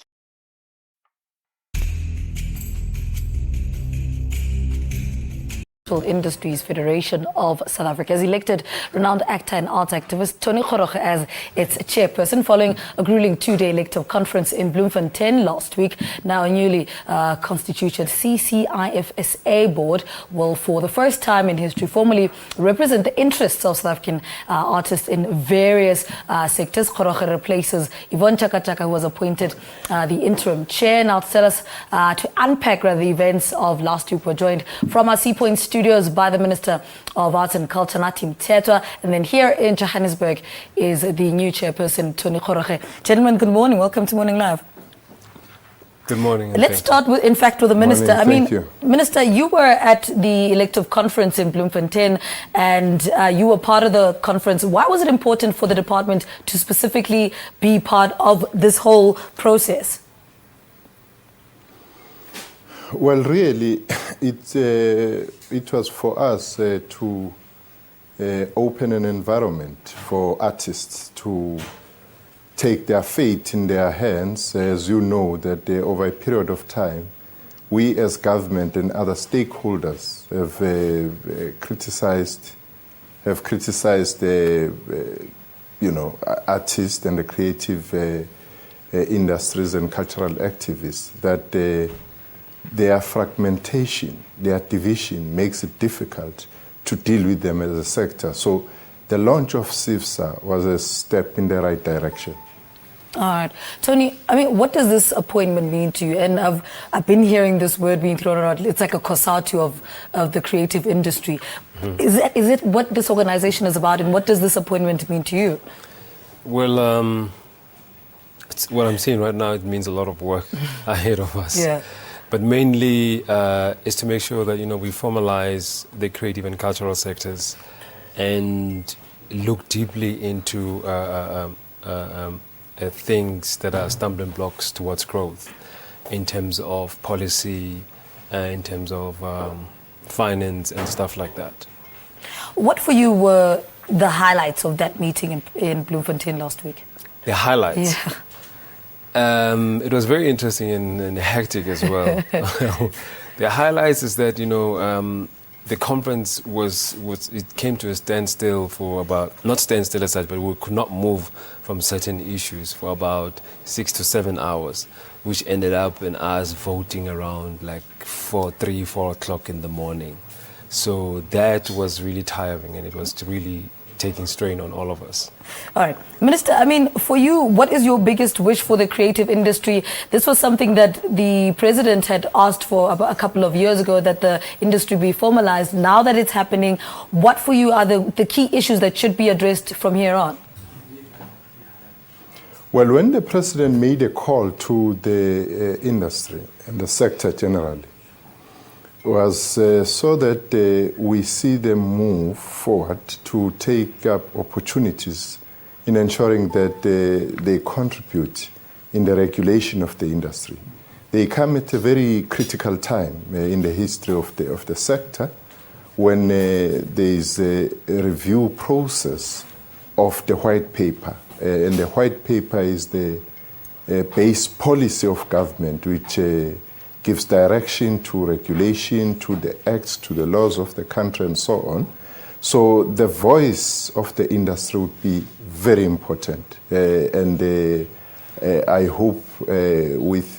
Industries Federation of South Africa has elected renowned actor and arts activist Tony Kgoroge as its chairperson following a grueling 2-day elective conference in Bloemfontein last week. Now a newly constituted CCIFSA board will for the first time in history formally represent the interests of South African artists in various sectors. Kgoroge replaces Yvonne Chakachaka, who was appointed the interim chair. Now to tell us, to unpack the events of last week, we're joined from our Sea Point studios by the Minister of Arts and Culture, Nathi Mthethwa, and then here in Johannesburg is the new chairperson, Tony Kgoroge. Gentlemen, good morning. Welcome to Morning Live. Good morning. Let's start with, in fact, with the Minister. Minister, you were at the elective conference in Bloemfontein and you were part of the conference. Why was it important for the department to specifically be part of this whole process? Well, really, it was for us to open an environment for artists to take their fate in their hands. As you know, that over a period of time, we as government and other stakeholders have criticized artists and the creative industries and cultural activists, that their fragmentation, their division makes it difficult to deal with them as a sector. So the launch of CCIFSA was a step in the right direction. All right. Tony, what does this appointment mean to you? And I've been hearing this word being thrown around. It's like a COSATU of the creative industry. Mm-hmm. Is it what this organization is about, and what does this appointment mean to you? Well, what I'm seeing right now, it means a lot of work ahead of us. Yeah. But mainly is to make sure that, we formalize the creative and cultural sectors and look deeply into things that are stumbling blocks towards growth in terms of policy, in terms of finance and stuff like that. What for you were the highlights of that meeting in Bloemfontein last week? The highlights? Yeah. It was very interesting and hectic as well. The highlights is that, the conference it came to a standstill for about, not standstill as such, but we could not move from certain issues for about 6 to 7 hours, which ended up in us voting around like 4 o'clock in the morning. So that was really tiring, and it was really taking strain on all of us. All right. Minister, for you, what is your biggest wish for the creative industry? This was something that the president had asked for about a couple of years ago, that the industry be formalized. Now that it's happening, what for you are the key issues that should be addressed from here on? Well, when the president made a call to the industry and the sector generally, was so that we see them move forward to take up opportunities in ensuring that they contribute in the regulation of the industry. They come at a very critical time in the history of the sector, when there is a review process of the white paper. And the white paper is the base policy of government, which gives direction to regulation, to the acts, to the laws of the country, and so on. So the voice of the industry would be very important. And I hope with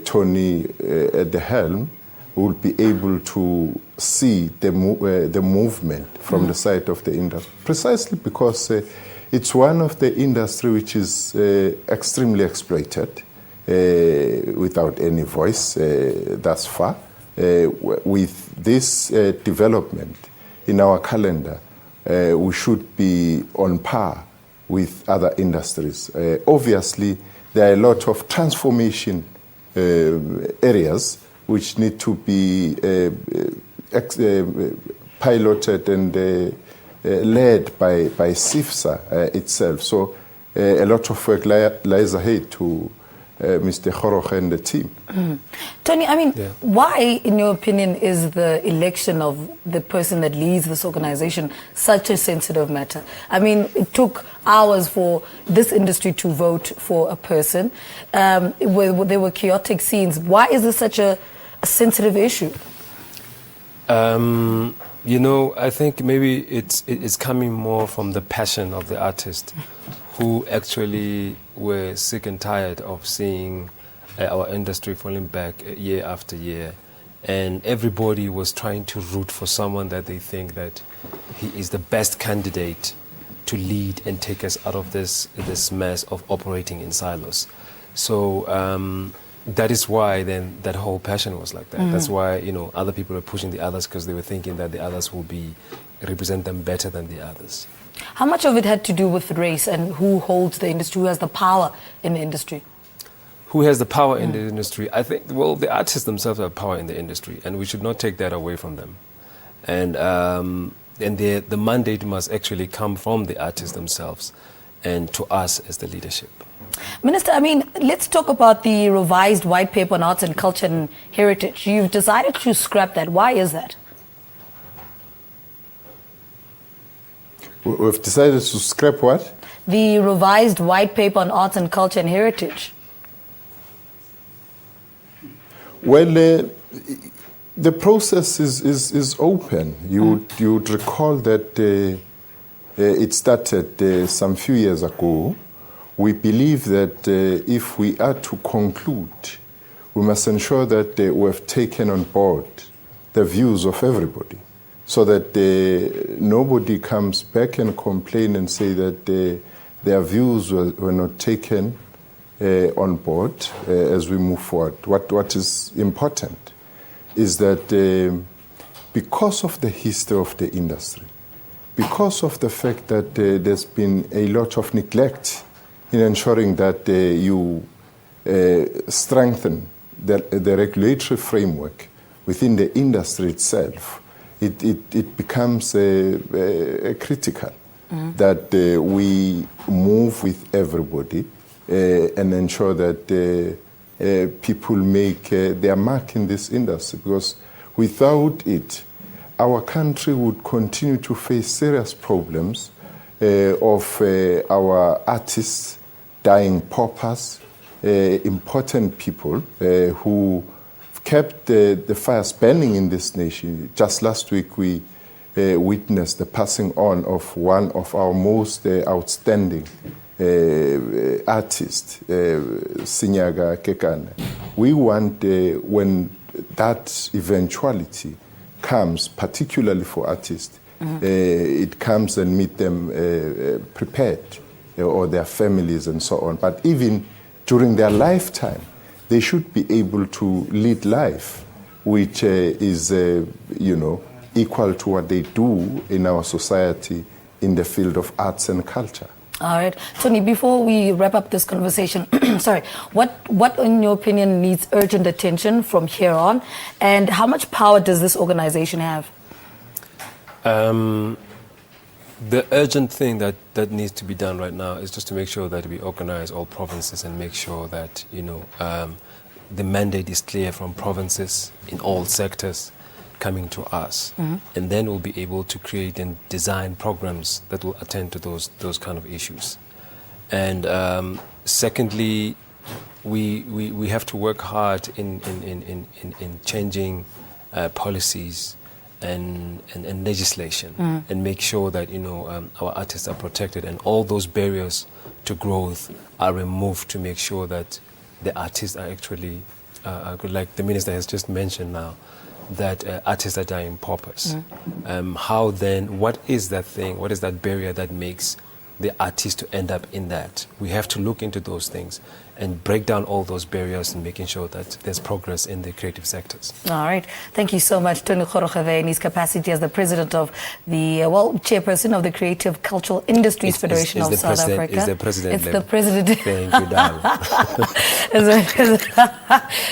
Tony at the helm, we'll be able to see the movement from the side of the industry, precisely because it's one of the industry which is extremely exploited, without any voice thus far. With this development in our calendar, we should be on par with other industries. Obviously, there are a lot of transformation areas which need to be piloted and led by CCIFSA itself. So a lot of work lies ahead to Mr. Kgoroge and the team. Tony, why, in your opinion, is the election of the person that leads this organization such a sensitive matter? It took hours for this industry to vote for a person. There were chaotic scenes. Why is this such a sensitive issue? I think maybe it's coming more from the passion of the artist, who actually were sick and tired of seeing our industry falling back year after year. And everybody was trying to root for someone that they think that he is the best candidate to lead and take us out of this mess of operating in silos. So that is why then that whole passion was like that. Mm-hmm. That's why, other people were pushing the others, because they were thinking that the others will represent them better than the others. How much of it had to do with race and who holds the industry, who has the power in the industry? Who has the power in the industry? I think, the artists themselves have power in the industry, and we should not take that away from them. And the mandate must actually come from the artists themselves and to us as the leadership. Minister, let's talk about the revised white paper on arts and culture and heritage. You've decided to scrap that. Why is that? We've decided to scrap what? The revised white paper on arts and culture and heritage. Well, the process is open. You'd recall that it started some few years ago. We believe that if we are to conclude, we must ensure that we have taken on board the views of everybody, so that nobody comes back and complain and say that their views were not taken on board as we move forward. What is important is that because of the history of the industry, because of the fact that there's been a lot of neglect in ensuring that you strengthen the regulatory framework within the industry itself, it becomes critical that we move with everybody and ensure that people make their mark in this industry, because without it, our country would continue to face serious problems of our artists dying paupers, important people who kept the fires burning in this nation. Just last week, we witnessed the passing on of one of our most outstanding artists, Sinyaga Kekana. We want, when that eventuality comes, particularly for artists, it comes and meet them prepared, or their families and so on. But even during their lifetime, they should be able to lead life, which is, equal to what they do in our society in the field of arts and culture. All right. Tony, before we wrap up this conversation, sorry, what in your opinion needs urgent attention from here on, and how much power does this organization have? The urgent thing that needs to be done right now is just to make sure that we organize all provinces and make sure that, the mandate is clear from provinces in all sectors coming to us. And then we'll be able to create and design programs that will attend to those kind of issues. And secondly, we have to work hard in changing policies and legislation, and make sure that our artists are protected and all those barriers to growth are removed, to make sure that the artists are actually like the minister has just mentioned now, that artists are dying paupers. How then, what is that thing, what is that barrier that makes the artist to end up in that? We have to look into those things and break down all those barriers and making sure that there's progress in the creative sectors. All right. Thank you so much, Tony Khoroge, in his capacity as the president of the, chairperson of the Creative Cultural Industries Federation of South Africa. Is the president. It's the president. Thank you, darling.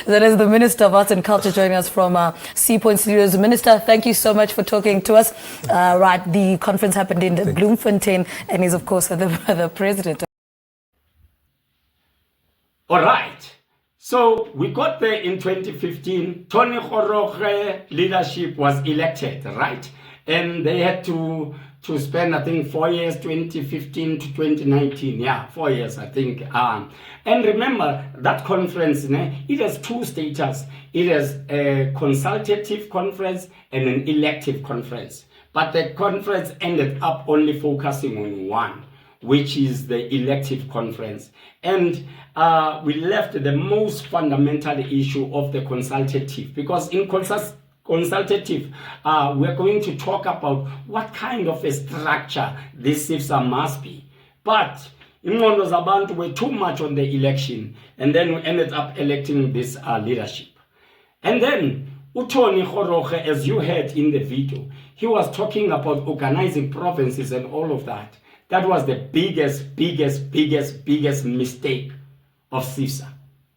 That is the Minister of Arts and Culture joining us from Sea Point Studios. Minister, thank you so much for talking to us. Right, the conference happened in Bloemfontein, and is, of course, the president. All right. So we got there in 2015. Tony Khoroge leadership was elected, right? And they had to spend, I think, 4 years, 2015 to 2019. Yeah, 4 years, I think. And remember, that conference, it has two status. It has a consultative conference and an elective conference. But the conference ended up only focusing on one, which is the elective conference. And we left the most fundamental issue of the consultative, because in consultative, we're going to talk about what kind of a structure this CCIFSA must be. But Imondo Zabantu were too much on the election, and then we ended up electing this leadership. And then Tony Khoroge, as you heard in the video, he was talking about organizing provinces and all of that. That was the biggest mistake of CCIFSA,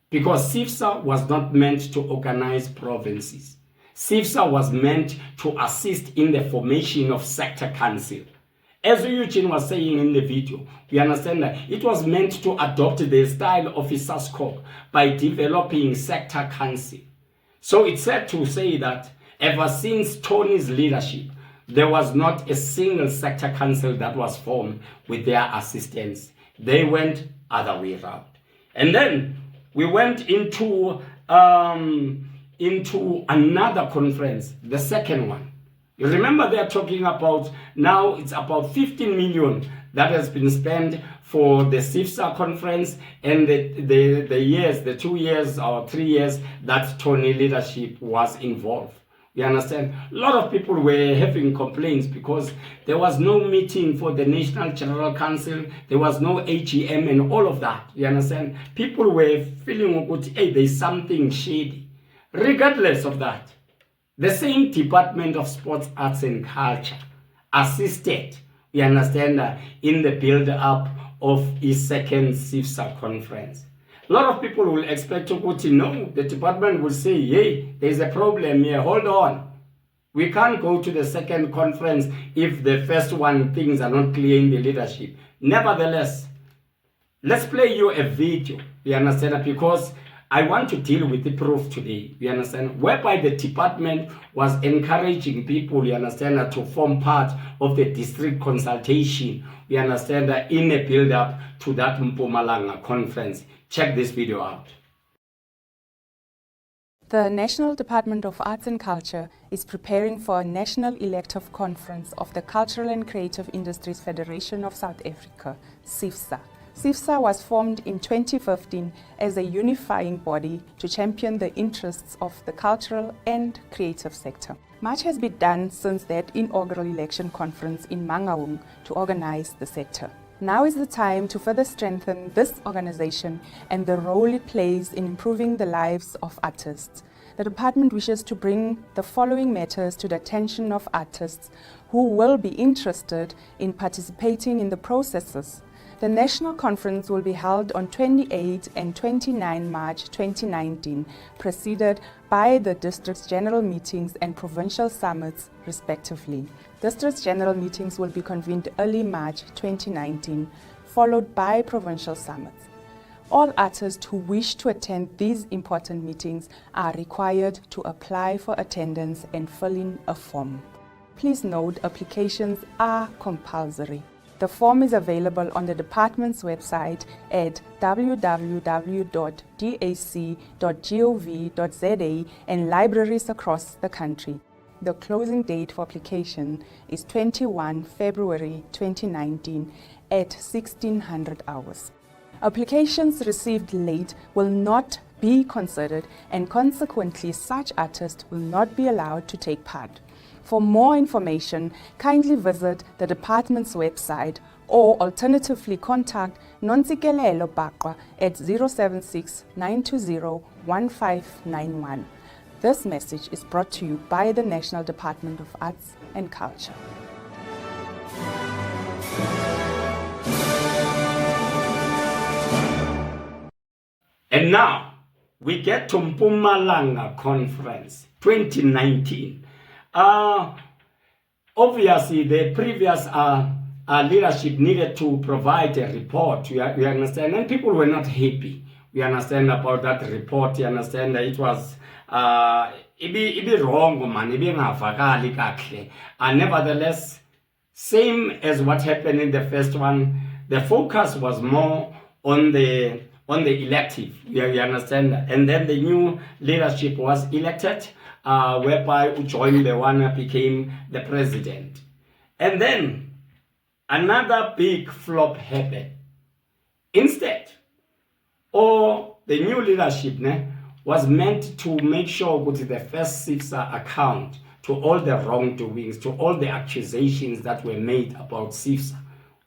because CCIFSA was not meant to organize provinces. CCIFSA was meant to assist in the formation of sector council. As Eugene was saying in the video, we understand that it was meant to adopt the style of ISASCOP by developing sector council. So it's sad to say that ever since Tony's leadership, there was not a single sector council that was formed with their assistance. They went other way around. And then we went into another conference, the second one. You remember they're talking about, now it's about 15 million that has been spent for the CCIFSA conference and the 2 years or 3 years that Tony leadership was involved. You understand? A lot of people were having complaints because there was no meeting for the National General Council, there was no AGM and all of that. You understand? People were feeling, hey, there's something shady. Regardless of that, the same Department of Sports, Arts and Culture assisted, you understand, in the build-up of his second CCIFSA conference. A lot of people will expect to go to no, the department will say, hey, there's a problem here, hold on. We can't go to the second conference if the first one things are not clear in the leadership. Nevertheless, let's play you a video, you understand, because I want to deal with the proof today, you understand, whereby the department was encouraging people, you understand, to form part of the district consultation, you understand, in a build-up to that Mpumalanga conference. Check this video out. The National Department of Arts and Culture is preparing for a national elective conference of the Cultural and Creative Industries Federation of South Africa, CCIFSA. CCIFSA was formed in 2015 as a unifying body to champion the interests of the cultural and creative sector. Much has been done since that inaugural election conference in Mangaung to organize the sector. Now is the time to further strengthen this organization and the role it plays in improving the lives of artists. The department wishes to bring the following matters to the attention of artists who will be interested in participating in the processes. The national conference will be held on 28 and 29 March 2019, preceded by the Districts General meetings and provincial summits, respectively. Districts General meetings will be convened early March 2019, followed by provincial summits. All artists who wish to attend these important meetings are required to apply for attendance and fill in a form. Please note, applications are compulsory. The form is available on the department's website at www.dac.gov.za and libraries across the country. The closing date for application is 21 February 2019 at 1600 hours. Applications received late will not be considered, and consequently such artists will not be allowed to take part. For more information, kindly visit the department's website or alternatively contact Nontsikelelo Baqwa at 076 920 1591. This message is brought to you by the National Department of Arts and Culture. And now we get to Mpumalanga Conference 2019. Obviously, the previous leadership needed to provide a report, you understand, and people were not happy. We understand about that report, you understand that it was it be wrong, man, it be ngavakali kahle. And nevertheless, same as what happened in the first one, the focus was more on the elective, you understand, and then the new leadership was elected, whereby Joy Mbewana became the president. And then another big flop happened. Instead, the new leadership was meant to make sure that the first CCIFSA account to all the wrongdoings, to all the accusations that were made about CCIFSA.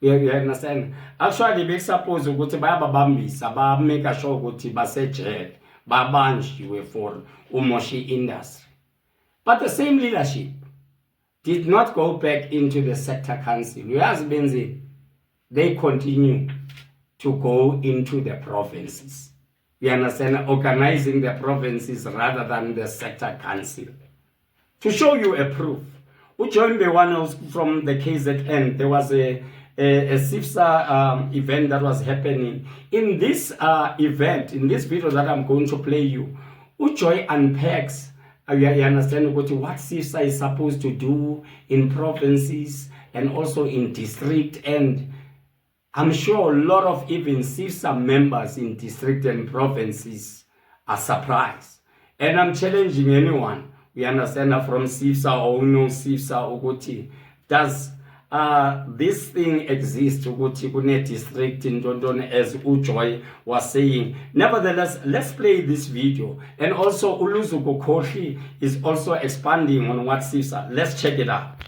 You understand? Actually, we suppose ukuthi bayababambisa, ba make sure ukuthi basejele, babanjiwe for umoshi industry. But the same leadership did not go back into the sector council. They continue to go into the provinces. You understand? Organizing the provinces rather than the sector council. To show you a proof, Joy Mbewana from the KZN, there was a CCIFSA event that was happening. In this event, in this video that I'm going to play you, Joy unpacks, you understand what CCIFSA is supposed to do in provinces and also in district, and I'm sure a lot of even CCIFSA members in district and provinces are surprised. And I'm challenging anyone, we understand that from CCIFSA or no CCIFSA or does this thing exists to district in London, as Ujoy was saying. Nevertheless, let's play this video. And also Uluzuko Koshi is also expanding on what CCIFSA. Let's check it out.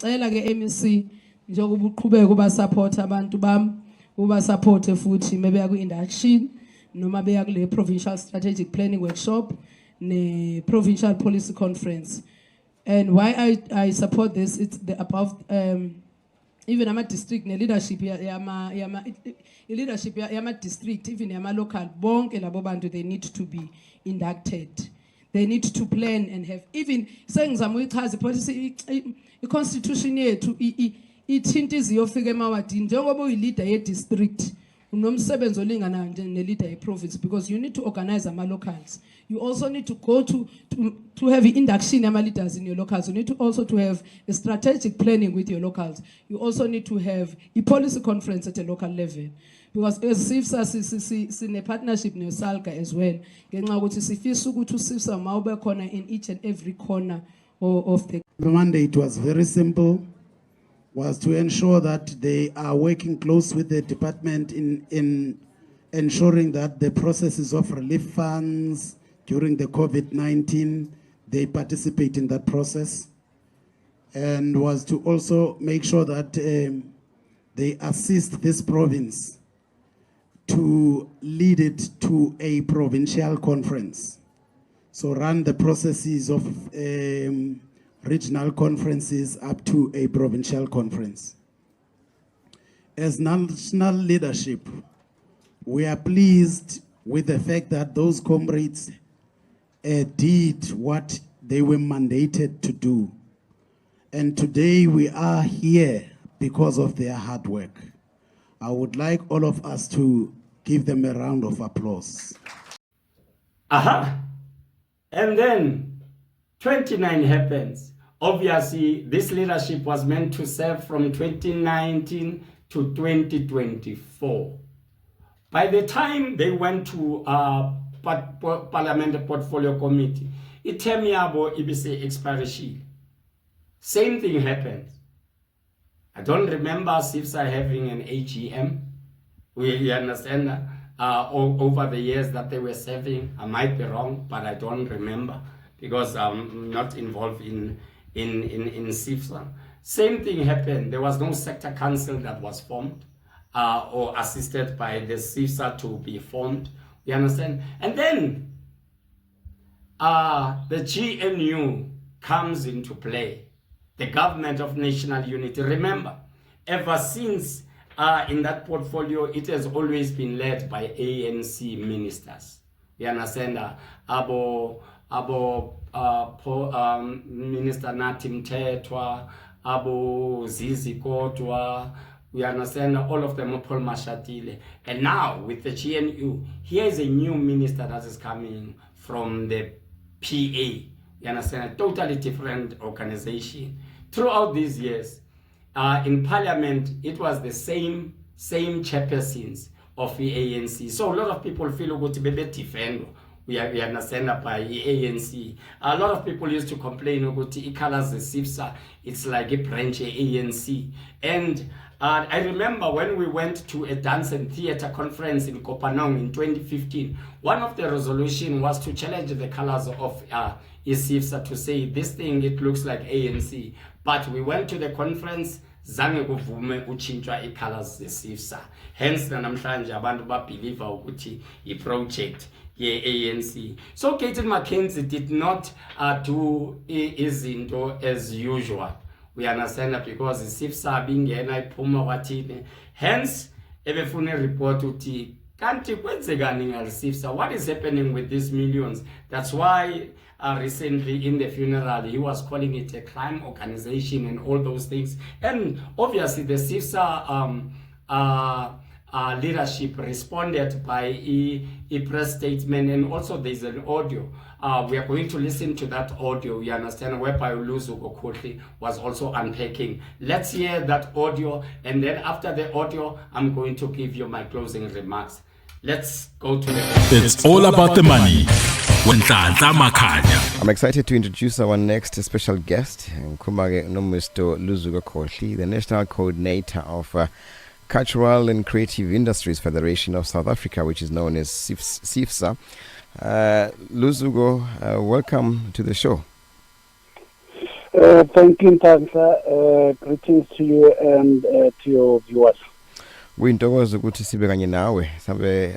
Cela ke MEC njengoba uqhubeka uba support abantu bami uba support futhi mebeya ku induction noma beya kule provincial strategic planning workshop ne provincial policy conference. And why I support this, it's the above even ama district ne leadership leadership yama district, even yama local, bonke labo bantu, they need to be inducted. They need to plan and have even sengizama uyichaza policy i-constitution yethu ithinta iziyofika emawadini njengoba uyi-leader ye-district unomsebenzi olingana ne-leader ye-province, because you need to organize ama-locals. You also need to go to have induction ama-leaders in your locals. You need to also to have a strategic planning with your locals. You also need to have a policy conference at a local level. Because as CCIFSA in a partnership ne SALGA as well, ngenxa ukuthi sifisa ukuthi uCIFSA mawube khona in each and every corner of the mandate was very simple, was to ensure that they are working close with the department in ensuring that the processes of relief funds during the COVID-19, they participate in that process, and was to also make sure that they assist this province to lead it to a provincial conference. So run the processes of regional conferences up to a provincial conference. As national leadership, we are pleased with the fact that those comrades did what they were mandated to do. And today we are here because of their hard work. I would like all of us to give them a round of applause. And then 29 happens. Obviously, this leadership was meant to serve from 2019 to 2024. By the time they went to Parliamentary Portfolio Committee, itemiabo ibise expiration. Same thing happened. I don't remember CIFSA having an AGM. We understand that over the years that they were serving. I might be wrong, but I don't remember because I'm not involved in CIFSA. Same thing happened. There was no sector council that was formed or assisted by the CIFSA to be formed. You understand? And then the GNU comes into play. The Government of National Unity. Remember, ever since in that portfolio, it has always been led by ANC ministers. You understand? Minister Nathi Mthethwa, Zizi Kodwa, we understand all of them, Paul Mashatile. And now with the GNU, here is a new minister that is coming from the PA. You understand? A totally different organization. Throughout these years, in Parliament, it was the same chairpersons of the ANC. So a lot of people feel good to be defend. We understand by the ANC. A lot of people used to complain about the colors the CIFSA. It's like a branch of ANC. And I remember when we went to a dance and theater conference in Kopanong in 2015, one of the resolutions was to challenge the colors of CIFSA to say this thing, it looks like ANC. But we went to the conference, zange kuvume uchintshwa i-colors ze-CIFSA. Hence namhlanje abantu babelieve ukuthi i-project ye-ANC. So Gayton McKenzie did not do izinto as usual. We understand that because i-CIFSA bingena iphuma kwathini. Hence ebefuna report uthi kanti kwenzekani ngal-CIFSA? What is happening with these millions? That's why recently in the funeral he was calling it a crime organization and all those things. And obviously the CIFSA leadership responded by a press statement, and also there's an audio. We are going to listen to that audio, you understand, whereby Luzuko Kotli was also unpacking. Let's hear that audio, and then after the audio, I'm going to give you my closing remarks. Let's go to the... It's all about the money. I'm excited to introduce our next special guest, Mr. Luzuko Kotli, the National Coordinator of Cultural and Creative Industries Federation of South Africa, which is known as CIFSA. Luzuko, welcome to the show. Thank you, Ntantla. Greetings to you and to your viewers. Kuyintokozo ukuthi sibe kanye nawe sabe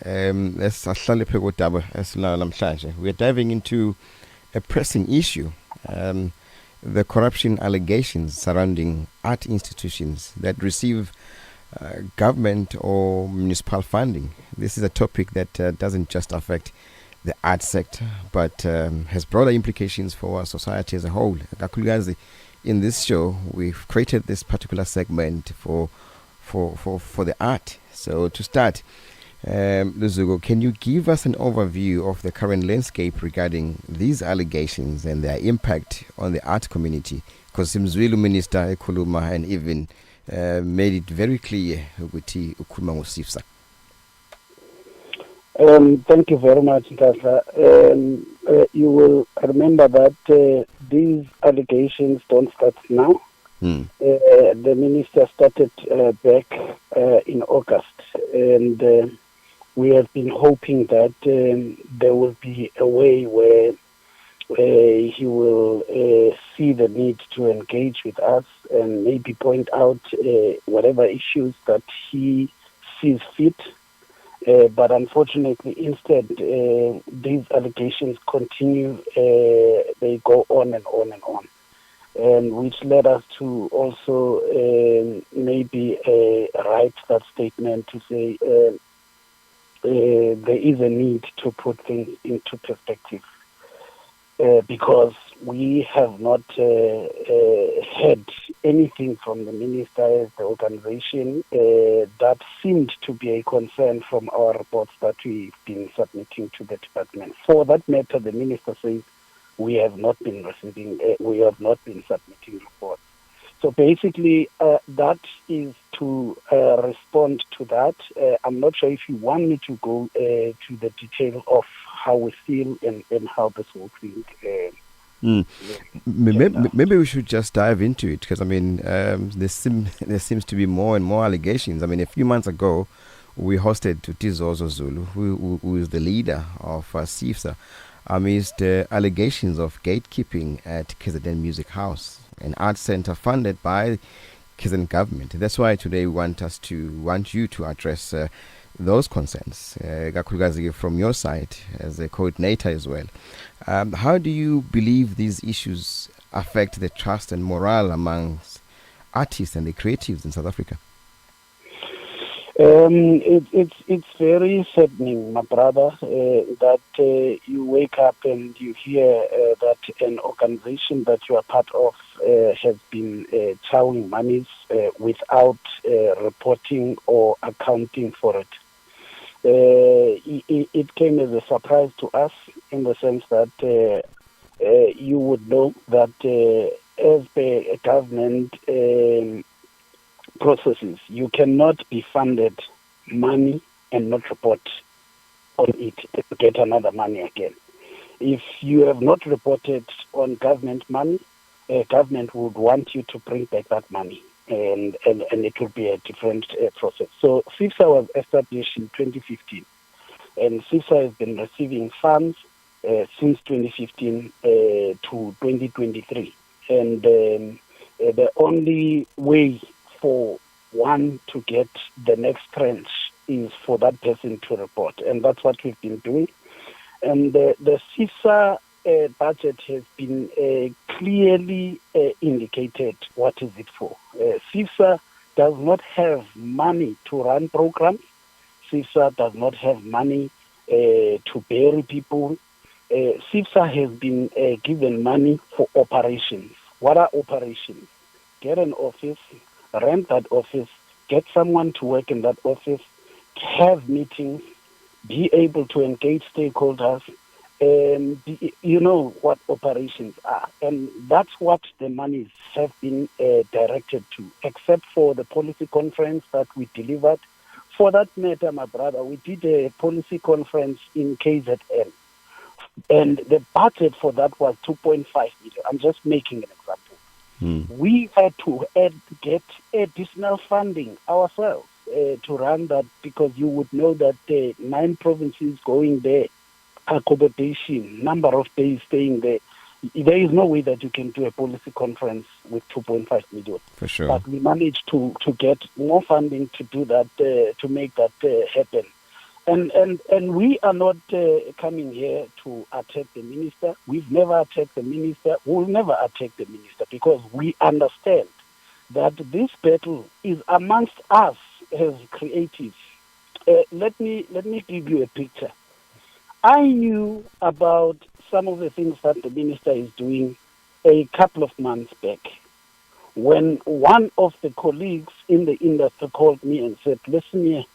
asihlale phe kodaba esilala namhlanje. We are diving into a pressing issue, the corruption allegations surrounding art institutions that receive government or municipal funding. This is a topic that doesn't just affect the art sector, but has broader implications for our society as a whole. Kakhulukazi, in this show, we've created this particular segment for the art. So to start, Luzugo, can you give us an overview of the current landscape regarding these allegations and their impact on the art community? Because Simzwilu Minister Ekuluma and even made it very clear ukuthi ukhuluma ngoSIFSA. Thank you very much, Nkatla. You will remember that these allegations don't start now. The minister started back in August, and we have been hoping that there will be a way where he will see the need to engage with us and maybe point out whatever issues that he sees fit. But unfortunately, instead, these allegations continue. They go on and on and on, and which led us to also maybe write that statement to say there is a need to put things into perspective. Because we have not heard anything from the minister, the organization, that seemed to be a concern from our reports that we've been submitting to the department. For that matter, the minister says we have not been submitting reports. So basically, that is to respond to that. I'm not sure if you want me to go to the detail of how we feel and how this whole thing. Maybe we should just dive into it, because I mean, there seems to be more and more allegations. I mean, a few months ago, we hosted Tizozo Zulu, who is the leader of CCIFSA, amidst allegations of gatekeeping at KZN Music House, an art center funded by KZN government. That's why today we want you to address those concerns, Gakugazi, from your side as a coordinator as well. How do you believe these issues affect the trust and morale amongst artists and the creatives in South Africa? It's very saddening, my brother, that you wake up and you hear that an organization that you are part of has been chowing monies without reporting or accounting for it. It came as a surprise to us in the sense that you would know that as per government processes, you cannot be funded money and not report on it to get another money again. If you have not reported on government money, government would want you to bring back that money, and it will be a different process. So CCIFSA was established in 2015, and CCIFSA has been receiving funds since 2015 to 2023. And the only way for one to get the next tranche is for that person to report, and that's what we've been doing. And the CCIFSA budget has been clearly indicated what is it for. CCIFSA does not have money to run programs. CCIFSA does not have money to bury people. CCIFSA has been given money for operations. What are operations? Get an office, rent that office, get someone to work in that office, have meetings, be able to engage stakeholders, you know what operations are. And that's what the monies have been directed to, except for the policy conference that we delivered. For that matter, my brother, we did a policy conference in KZN, and the budget for that was 2.5 million. I'm just making an example. We had to get additional funding ourselves to run that, because you would know that 9 provinces going there, accommodation, number of days staying there, there is no way that you can do a policy conference with 2.5 million. For sure. But we managed to get more funding to do that, to make that happen. And we are not coming here to attack the minister. We've never attacked the minister. We'll never attack the minister because we understand that this battle is amongst us as creatives. Let me give you a picture. I knew about some of the things that the minister is doing a couple of months back when one of the colleagues in the industry called me and said, listen here,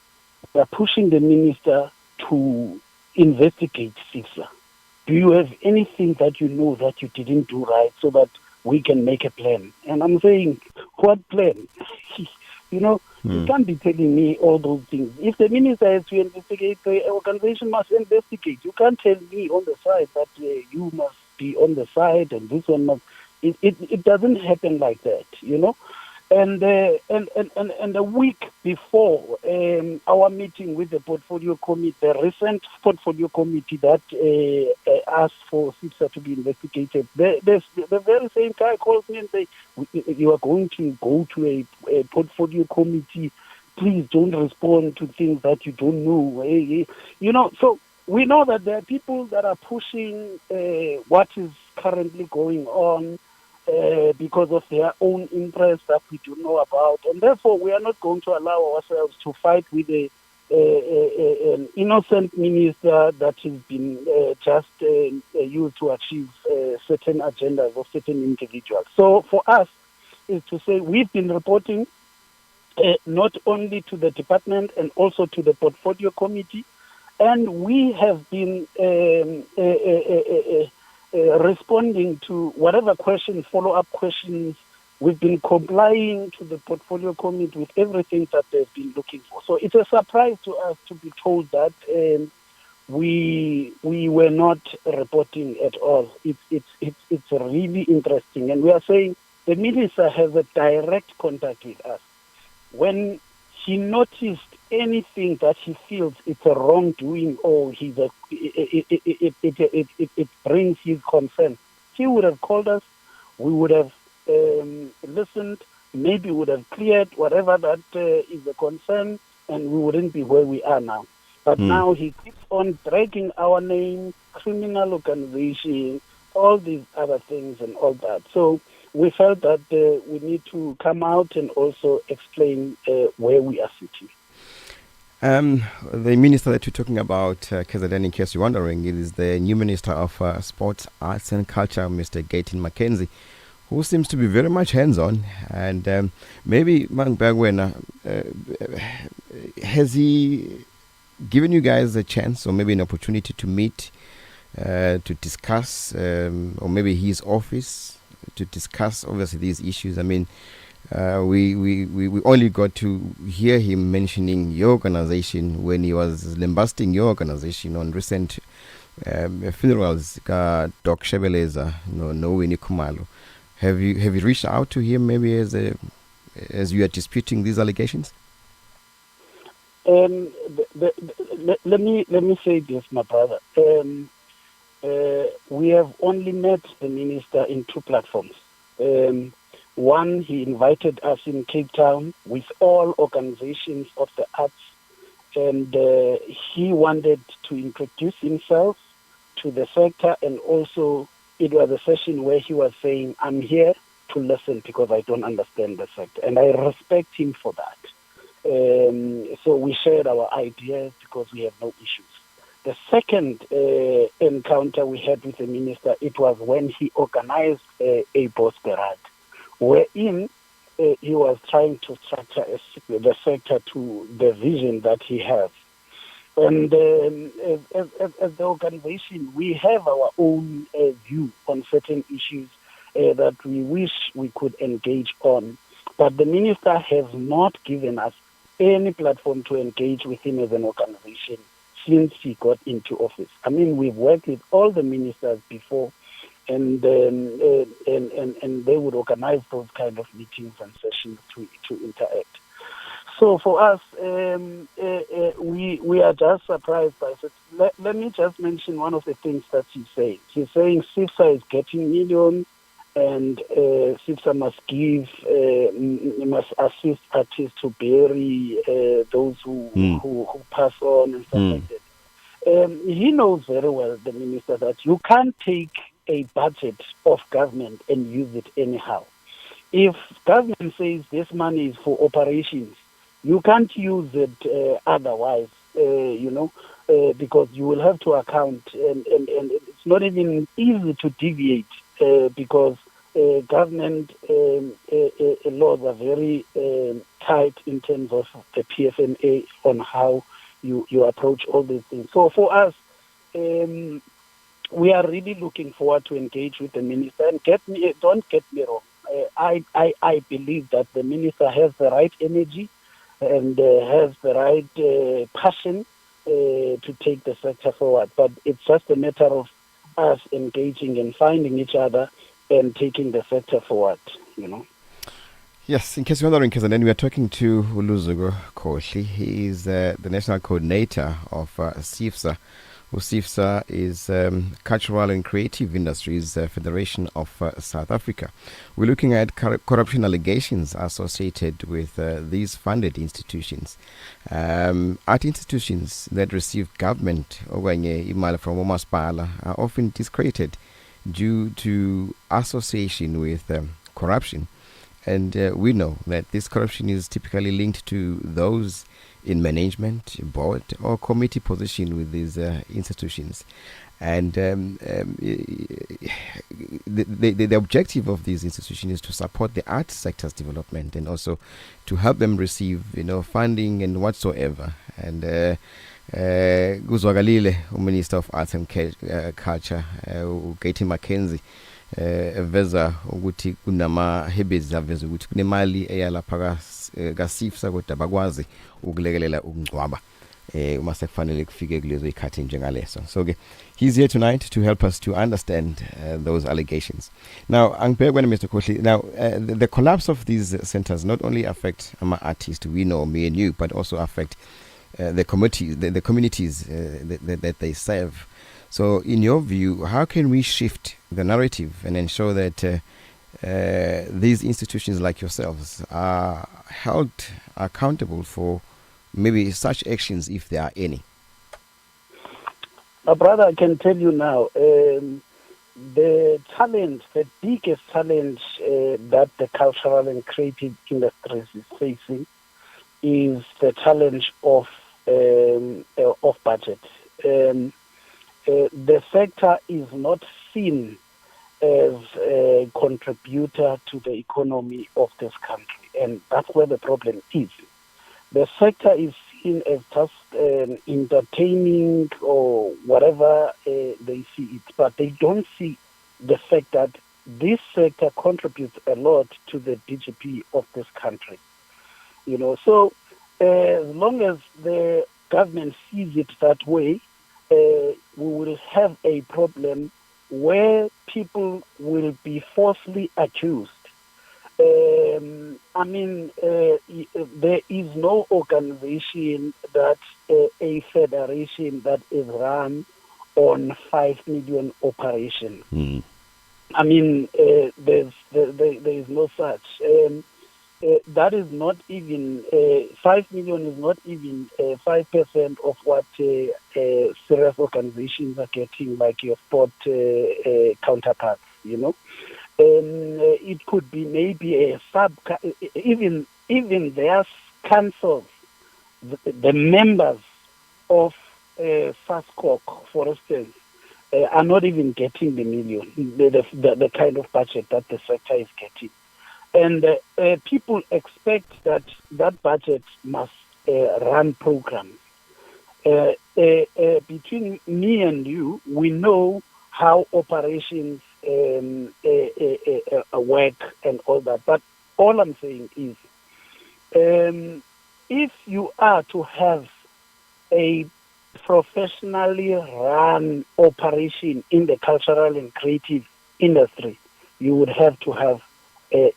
we are pushing the minister to investigate CCIFSA. Do you have anything that you know that you didn't do right so that we can make a plan? And I'm saying, what plan? You can't be telling me all those things. If the minister has to investigate, the organization must investigate. You can't tell me on the side that you must be on the side and this one must. It doesn't happen like that, And a week before our meeting with the portfolio committee, the recent portfolio committee that asked for CCIFSA to be investigated, the very same guy calls me and says, you are going to go to a portfolio committee. Please don't respond to things that you don't know. So we know that there are people that are pushing what is currently going on because of their own interests that we do know about. And therefore, we are not going to allow ourselves to fight with an innocent minister that has been just used to achieve certain agendas of certain individuals. So for us, is to say we've been reporting not only to the department and also to the portfolio committee, and we have been responding to whatever questions, follow-up questions. We've been complying to the portfolio committee with everything that they've been looking for. So it's a surprise to us to be told that we were not reporting at all. It's really interesting, and we are saying the minister has a direct contact with us. When he noticed anything that he feels it's a wrongdoing or it brings his concern, he would have called us. We would have listened. Maybe would have cleared whatever that is a concern, and we wouldn't be where we are now. But now he keeps on dragging our name, criminal organization, all these other things and all that. So we felt that we need to come out and also explain where we are sitting. The minister that you're talking about, KZN, in case you're wondering, it is the new Minister of Sports, Arts and Culture, Mr. Gayton McKenzie, who seems to be very much hands-on. And maybe, Mbewana, has he given you guys a chance or maybe an opportunity to meet, to discuss, or maybe his office, to discuss obviously these issues? I mean, we only got to hear him mentioning your organization when he was lambasting your organization on recent funerals. Doc Shebeleza, no Winnie Kumalo. Have you reached out to him maybe as you are disputing these allegations? Let me say this, my brother. We have only met the minister in two platforms. One, he invited us in Cape Town with all organizations of the arts, and he wanted to introduce himself to the sector, and also it was a session where he was saying, I'm here to listen because I don't understand the sector, and I respect him for that. So we shared our ideas because we have no issues. The second encounter we had with the minister, it was when he organized a boss parade, wherein he was trying to structure the sector to the vision that he has. And as the organization, we have our own view on certain issues that we wish we could engage on. But the minister has not given us any platform to engage with him as an organization since he got into office. I mean, we've worked with all the ministers before, and they would organize those kind of meetings and sessions to interact. So for us, we are just surprised by it. Let me just mention one of the things that she's saying. She's saying CCIFSA is getting millions, and CCIFSA must assist artists to bury those who pass on and stuff like that. He knows very well, the minister, that you can't take a budget of government and use it anyhow. If government says this money is for operations, you can't use it otherwise, because you will have to account, and it's not even easy to deviate because government laws are very tight in terms of the PFMA on how you approach all these things. So for us, we are really looking forward to engage with the minister. And don't get me wrong, I believe that the minister has the right energy and has the right passion to take the sector forward. But it's just a matter of us engaging and finding each other and taking the sector forward, Yes, in case you're wondering, then we are talking to Luzugo Khohli. He is the national coordinator of CCIFSA. CCIFSA is Cultural and Creative Industries Federation of South Africa. We're looking at corruption allegations associated with these funded institutions. Art institutions that receive government email from Umaspala are often discredited due to association with corruption. And we know that this corruption is typically linked to those in management, board, or committee position with these institutions. And the objective of these institutions is to support the art sector's development and also to help them receive, funding and whatsoever. And Kuzwakalile, Minister of Arts and Culture, Gayton McKenzie, veza ukuthi kunama hebes aveza ukuthi kunemali eyalapha kaCCIFSA kodwa bakwazi ukulekelela ukungcwaba uma sekufanele kufike kulezo ikhathi njengaleso. So he's here tonight to help us to understand those allegations. Now angibheke Mr. Khohli, now the collapse of these centers not only affect artists, we know, me and you, but also affect the communities that they serve. So in your view, how can we shift the narrative and ensure that these institutions like yourselves are held accountable for maybe such actions, if there are any? Brother, I can tell you now, the biggest challenge that the cultural and creative industries is facing is the challenge of budget. The sector is not seen as a contributor to the economy of this country, and that's where the problem is. The sector is seen as just entertaining or whatever they see it, but they don't see the fact that this sector contributes a lot to the GDP of this country. So as long as the government sees it that way, we will have a problem where people will be falsely accused. There is no organization that a federation that is run on 5 million operations. There is no such. That is not even 5 million is not even 5% of what serious organizations are getting, like your sport counterparts. It could be maybe a even their councils, the members of SASCOC, for instance, are not even getting the million, the kind of budget that the sector is getting. And people expect that budget must run programs. Between me and you, we know how operations work and all that. But all I'm saying is, if you are to have a professionally run operation in the cultural and creative industry, you would have to have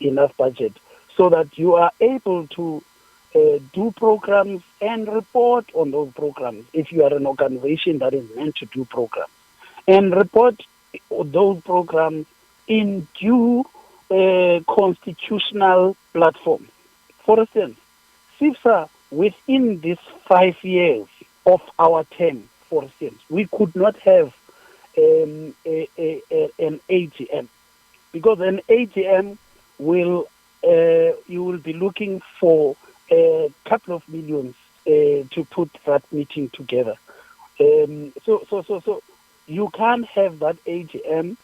enough budget so that you are able to do programs and report on those programs if you are an organization that is meant to do programs. And report those programs in due constitutional platform. For instance, CCIFSA, within these 5 years of our term, for instance, we could not have an AGM, because an AGM will you will be looking for a couple of millions to put that meeting together. So you can't have that AGM,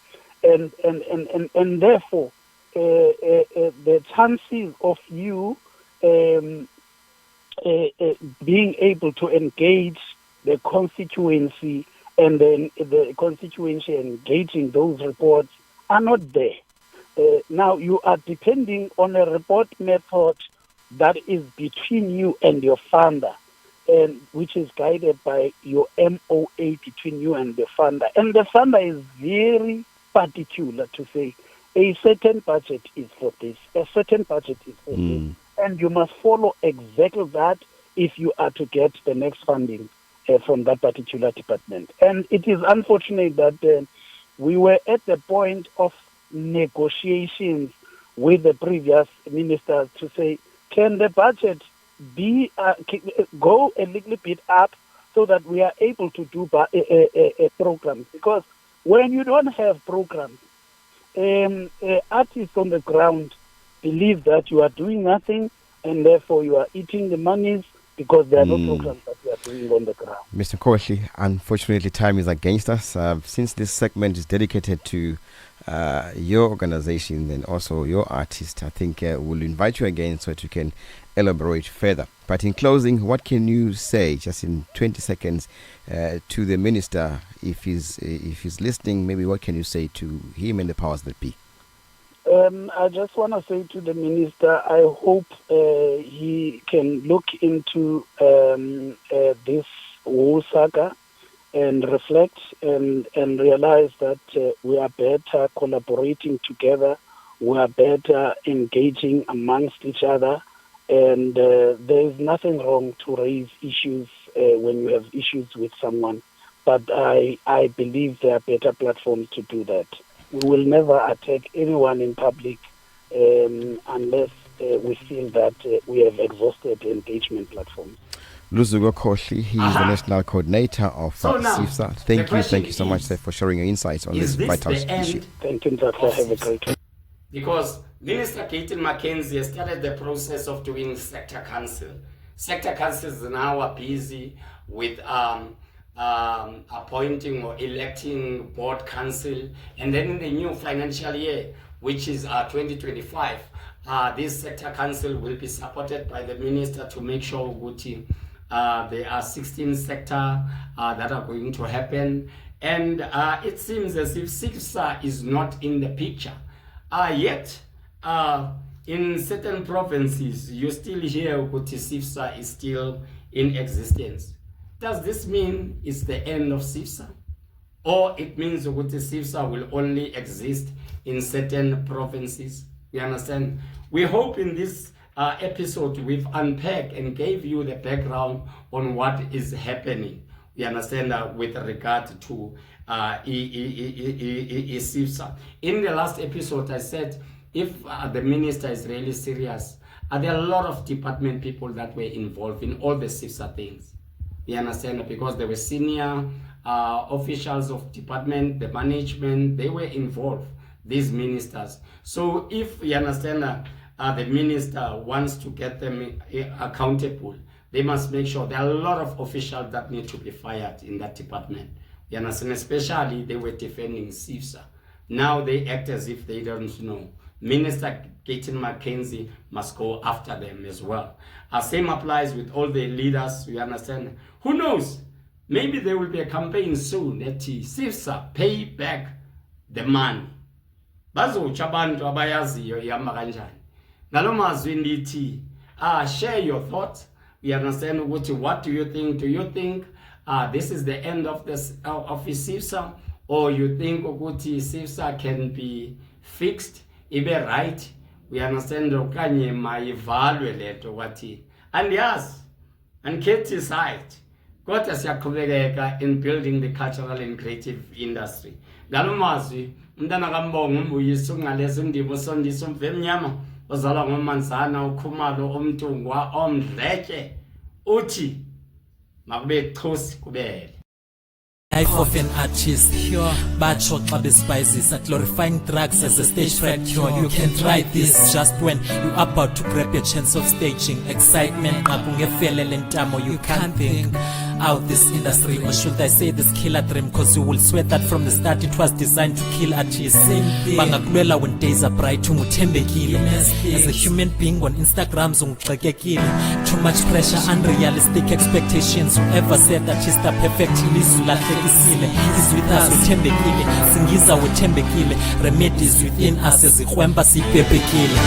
and therefore the chances of you being able to engage the constituency and then the constituency engaging those reports are not there. Now you are depending on a report method that is between you and your funder, and which is guided by your MOA between you and the funder. And the funder is very particular to say a certain budget is for this, a certain budget is for this. And you must follow exactly that if you are to get the next funding from that particular department. And it is unfortunate that we were at the point of negotiations with the previous ministers to say, can the budget be go a little bit up so that we are able to do programs? Because when you don't have programs, artists on the ground believe that you are doing nothing, and therefore you are eating the monies because there are no programs that we are doing on the ground. Mr. Kodwa, unfortunately, time is against us. Since this segment is dedicated to your organization and also your artist, I think we'll invite you again so that you can elaborate further. But in closing, what can you say, just in 20 seconds, to the minister, if he's listening? Maybe what can you say to him and the powers that be? I just want to say to the minister, I hope he can look into this whole saga and reflect and realize that we are better collaborating together, we are better engaging amongst each other, and there is nothing wrong to raise issues when you have issues with someone. But I believe there are better platforms to do that. We will never attack anyone in public unless we feel that we have exhausted engagement platforms. Luzuko Koshi, he is the National Coordinator of CCIFSA. Thank you so much, sir, for sharing your insights on this vital issue. Thank you, Dr. Have a great day. Because Minister Gayton McKenzie has started the process of doing sector council. Sector councils now are busy with appointing or electing board council, and then in the new financial year, which is 2025, this sector council will be supported by the minister to make sure there are 16 sector that are going to happen. And it seems as if CCIFSA is not in the picture yet. In certain provinces, you still hear CCIFSA is still in existence. Does this mean it's the end of CCIFSA? Or it means CCIFSA will only exist in certain provinces? You understand? We hope in this episode we've unpacked and gave you the background on what is happening. You understand with regard to CCIFSA. In the last episode, I said if the minister is really serious, there are a lot of department people that were involved in all the CCIFSA things. You understand? Because there were senior officials of department, the management, they were involved, these ministers. So if you understand the minister wants to get them accountable, they must make sure there are a lot of officials that need to be fired in that department. You understand? Especially they were defending CCIFSA. Now they act as if they don't know. Minister Gayton McKenzie must go after them as well. Same applies with all the leaders, you understand? Who knows? Maybe there will be a campaign soon that CCIFSA pay back the money. Bazotsha abantu abayaziyo ihamba kanjani. Ngalo mazwi ndithi, share your thoughts. We understand what do you think? Do you think this is the end of this of CCIFSA, or you think CCIFSA can be fixed? Ibe right, we understand okanye mayivalwe leto wathi And yes, and Katie side, kodwa siyaqhubekeka in building the cultural and creative industry. Ngalomazwi umntana kaMbongo umbuyisa ungaleza indimo sondisa umvemnyama ozalwa ngomanzana ukhumalo omntungwa omdleke uthi makube chosi kubele. Life of an artist, bacho xa spices, glorifying drugs as a stage fright cure. You can try this just when you're about to grab your chance of staging. Excitement, you can't think out this industry, or should I say this killer dream, cause you will swear that from the start it was designed to kill artists. Bangakulwela when days are bright, umuthembekile. As a human being on Instagram, too much pressure, unrealistic expectations. Whoever said that she's the perfect is with us, uthembekile. Singiza uthembekile. Remedies within us as ikhwemba sibhebhekile.